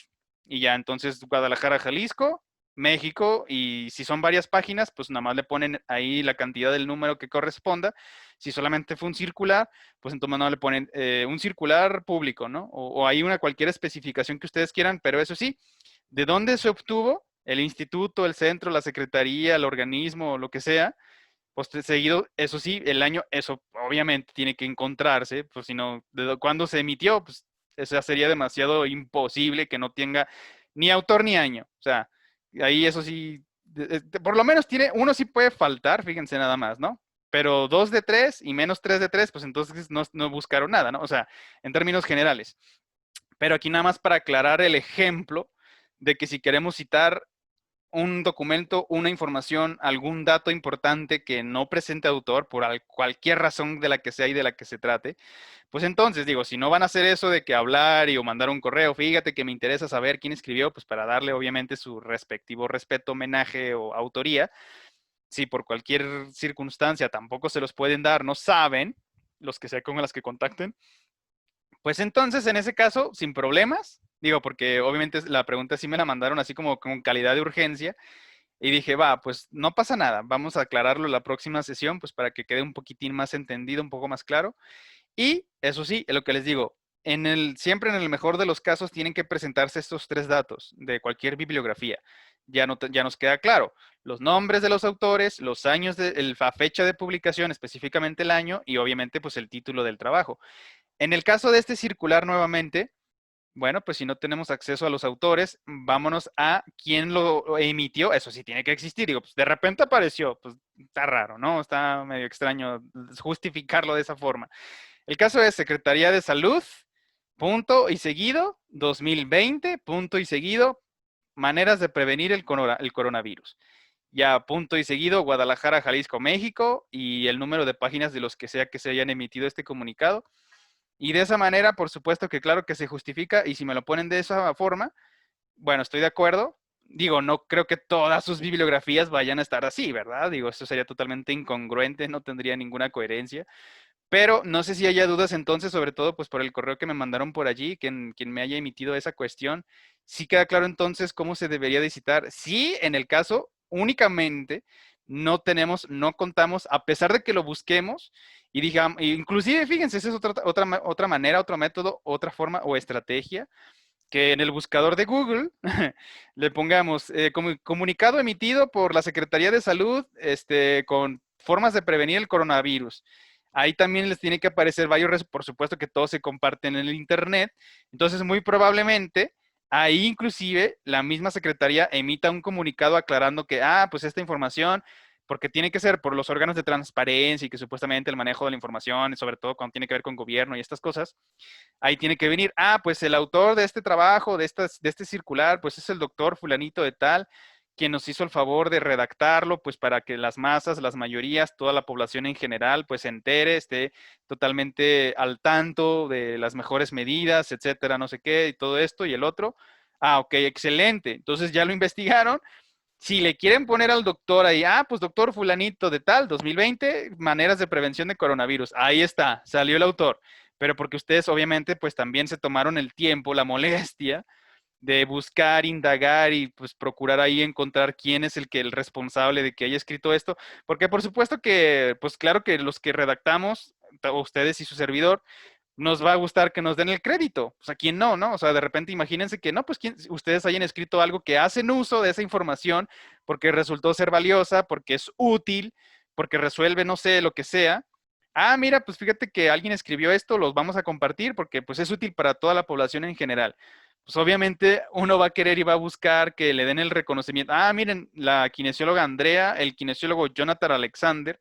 Y ya, entonces Guadalajara, Jalisco, México, y si son varias páginas, pues nada más le ponen ahí la cantidad del número que corresponda. Si solamente fue un circular, pues entonces no le ponen un circular público, ¿no? O hay cualquier especificación que ustedes quieran, pero eso sí, ¿de dónde se obtuvo? El instituto, el centro, la secretaría, el organismo, lo que sea, pues seguido, eso sí, el año, eso obviamente tiene que encontrarse, pues si no, ¿de cuándo se emitió? Pues eso sería demasiado imposible que no tenga ni autor ni año. O sea, ahí eso sí, por lo menos uno sí puede faltar, fíjense nada más, ¿no? Pero 2 de 3 y menos 3 de 3, pues entonces no buscaron nada, ¿no? O sea, en términos generales. Pero aquí nada más para aclarar el ejemplo de que si queremos citar un documento, una información, algún dato importante que no presente autor por cualquier razón de la que sea y de la que se trate, pues entonces digo, si no van a hacer eso de que hablar o mandar un correo, fíjate que me interesa saber quién escribió, pues para darle obviamente su respectivo respeto, homenaje o autoría, si por cualquier circunstancia tampoco se los pueden dar, no saben, los que sea con las que contacten, pues entonces, en ese caso, sin problemas, digo, porque obviamente la pregunta sí me la mandaron así como con calidad de urgencia, y dije, va, pues no pasa nada, vamos a aclararlo en la próxima sesión, pues para que quede un poquitín más entendido, un poco más claro. Y eso sí, es lo que les digo, siempre en el mejor de los casos tienen que presentarse estos 3 datos de cualquier bibliografía. Ya nos queda claro, los nombres de los autores, los años, la fecha de publicación, específicamente el año, y obviamente pues el título del trabajo. En el caso de este circular nuevamente, bueno, pues si no tenemos acceso a los autores, vámonos a quién lo emitió. Eso sí tiene que existir. Digo, pues de repente apareció, pues está raro, ¿no? Está medio extraño justificarlo de esa forma. El caso es Secretaría de Salud, punto y seguido, 2020, punto y seguido, maneras de prevenir el coronavirus. Ya, punto y seguido, Guadalajara, Jalisco, México, y el número de páginas de los que sea que se hayan emitido este comunicado. Y de esa manera, por supuesto que claro que se justifica, y si me lo ponen de esa forma, bueno, estoy de acuerdo. Digo, no creo que todas sus bibliografías vayan a estar así, ¿verdad? Digo, eso sería totalmente incongruente, no tendría ninguna coherencia. Pero no sé si haya dudas entonces, sobre todo pues por el correo que me mandaron por allí, quien me haya emitido esa cuestión. Sí queda claro entonces cómo se debería de citar. Sí, en el caso únicamente no contamos, a pesar de que lo busquemos, y digamos, inclusive fíjense, esa es otra manera, otro método, otra forma o estrategia, que en el buscador de Google le pongamos comunicado emitido por la Secretaría de Salud con formas de prevenir el coronavirus. Ahí también les tiene que aparecer varios, por supuesto que todos se comparten en el internet, entonces muy probablemente ahí inclusive la misma secretaría emita un comunicado aclarando que, pues esta información, porque tiene que ser por los órganos de transparencia y que supuestamente el manejo de la información, sobre todo cuando tiene que ver con gobierno y estas cosas, ahí tiene que venir, pues el autor de este trabajo, de este circular, pues es el doctor fulanito de tal, quien nos hizo el favor de redactarlo, pues para que las masas, las mayorías, toda la población en general, pues se entere, esté totalmente al tanto de las mejores medidas, etcétera, no sé qué, y todo esto y el otro. Ok, excelente. Entonces ya lo investigaron. Si le quieren poner al doctor ahí, pues doctor fulanito de tal, 2020, maneras de prevención de coronavirus. Ahí está, salió el autor. Pero porque ustedes obviamente pues también se tomaron el tiempo, la molestia de buscar, indagar y pues procurar ahí encontrar quién es el responsable de que haya escrito esto, porque por supuesto que, pues claro que los que redactamos, ustedes y su servidor, nos va a gustar que nos den el crédito. O sea, ¿quién no, no? O sea, de repente imagínense que no, pues ustedes hayan escrito algo que hacen uso de esa información porque resultó ser valiosa, porque es útil, porque resuelve, no sé, lo que sea. Ah, mira, pues fíjate que alguien escribió esto, los vamos a compartir porque pues es útil para toda la población en general. Pues obviamente uno va a querer y va a buscar que le den el reconocimiento. Ah, miren, la kinesióloga Andrea, el kinesiólogo Jonathan Alexander,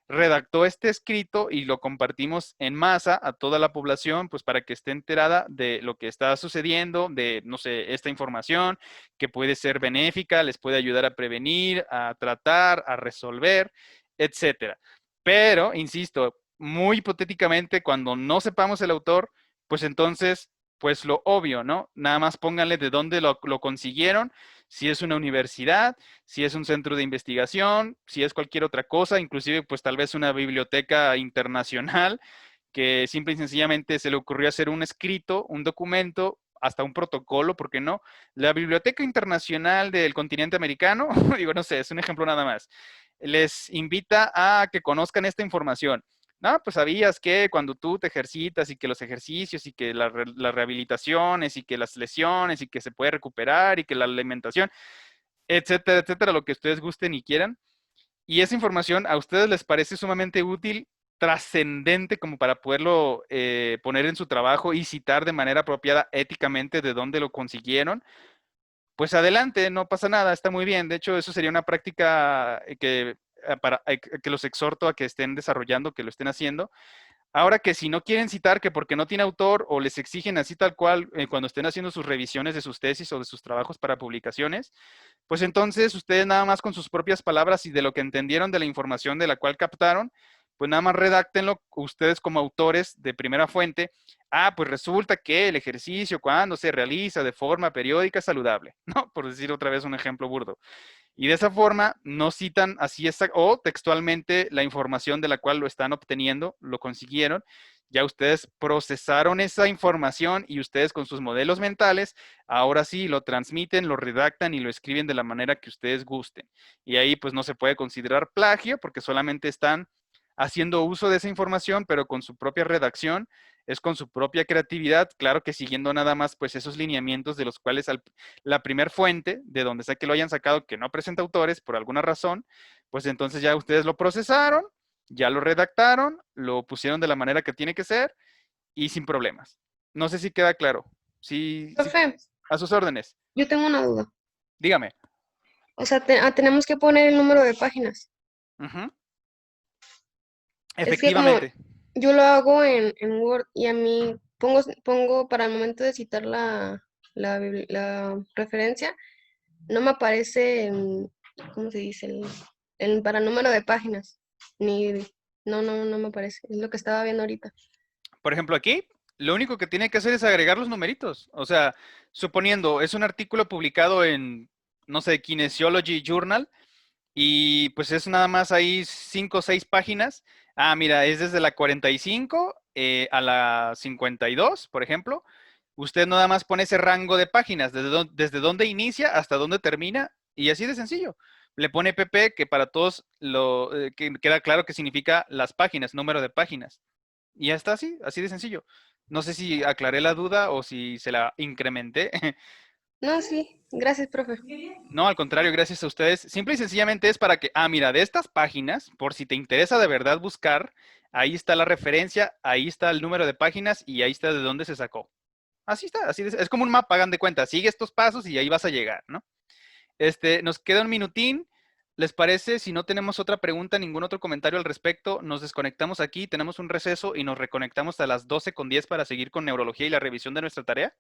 redactó este escrito y lo compartimos en masa a toda la población, pues para que esté enterada de lo que está sucediendo, de, no sé, esta información que puede ser benéfica, les puede ayudar a prevenir, a tratar, a resolver, etcétera. Pero, insisto, muy hipotéticamente, cuando no sepamos el autor, pues entonces, pues lo obvio, ¿no? Nada más pónganle de dónde lo consiguieron, si es una universidad, si es un centro de investigación, si es cualquier otra cosa, inclusive pues tal vez una biblioteca internacional que simple y sencillamente se le ocurrió hacer un escrito, un documento, hasta un protocolo, ¿por qué no? La Biblioteca Internacional del Continente Americano, digo, no sé, es un ejemplo nada más, les invita a que conozcan esta información. No, pues sabías que cuando tú te ejercitas y que los ejercicios y que las rehabilitaciones y que las lesiones y que se puede recuperar y que la alimentación, etcétera, etcétera, lo que ustedes gusten y quieran. Y esa información a ustedes les parece sumamente útil, trascendente como para poderlo poner en su trabajo y citar de manera apropiada éticamente de dónde lo consiguieron. Pues adelante, no pasa nada, está muy bien. De hecho, eso sería una práctica que los exhorto a que estén desarrollando, que lo estén haciendo. Ahora que si no quieren citar, que porque no tiene autor o les exigen así tal cual cuando estén haciendo sus revisiones de sus tesis o de sus trabajos para publicaciones, pues entonces ustedes nada más con sus propias palabras y de lo que entendieron de la información de la cual captaron, pues nada más redáctenlo ustedes como autores de primera fuente. Ah, pues resulta que el ejercicio cuando se realiza de forma periódica es saludable, ¿no? Por decir otra vez un ejemplo burdo. Y de esa forma no citan así o textualmente la información de la cual lo están obteniendo, lo consiguieron. Ya ustedes procesaron esa información y ustedes con sus modelos mentales, ahora sí lo transmiten, lo redactan y lo escriben de la manera que ustedes gusten. Y ahí pues no se puede considerar plagio porque solamente están haciendo uso de esa información, pero con su propia redacción, es con su propia creatividad, claro que siguiendo nada más pues esos lineamientos de los cuales la primer fuente, de donde sea que lo hayan sacado, que no presenta autores por alguna razón, pues entonces ya ustedes lo procesaron, ya lo redactaron, lo pusieron de la manera que tiene que ser y sin problemas. No sé si queda claro. Sí, Profe, a sus órdenes. yo tengo una duda. Dígame. O sea, tenemos que poner el número de páginas. Ujú. Es que como Efectivamente. yo lo hago en Word y a mí pongo para el momento de citar la referencia, no me aparece ¿cómo se dice? Para número de páginas. Ni, no me aparece. Es lo que estaba viendo ahorita. Por ejemplo, aquí, lo único que tiene que hacer es agregar los numeritos. O sea, suponiendo, es un artículo publicado en, no sé, Kinesiology Journal, y pues es nada más ahí 5 o 6 páginas. Ah, mira, es desde la 45 a la 52, por ejemplo. Usted nada más pone ese rango de páginas, desde dónde inicia hasta dónde termina, y así de sencillo. Le pone PP, que para todos que queda claro que significa las páginas, número de páginas. Y ya está así de sencillo. No sé si aclaré la duda o si se la incrementé. No, sí. Gracias, profe. No, al contrario, gracias a ustedes. Simple y sencillamente es para que, mira, de estas páginas, por si te interesa de verdad buscar, ahí está la referencia, ahí está el número de páginas y ahí está de dónde se sacó. Así está, es como un mapa, hagan de cuenta. Sigue estos pasos y ahí vas a llegar, ¿no? Nos queda un minutín. ¿Les parece? Si no tenemos otra pregunta, ningún otro comentario al respecto, nos desconectamos aquí, tenemos un receso y nos reconectamos a las 12:10 para seguir con neurología y la revisión de nuestra tarea.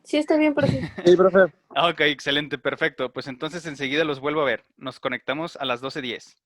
Sí, está bien, profe. Sí, profe. Ok, excelente, perfecto. Pues entonces enseguida los vuelvo a ver. Nos conectamos a las 12:10.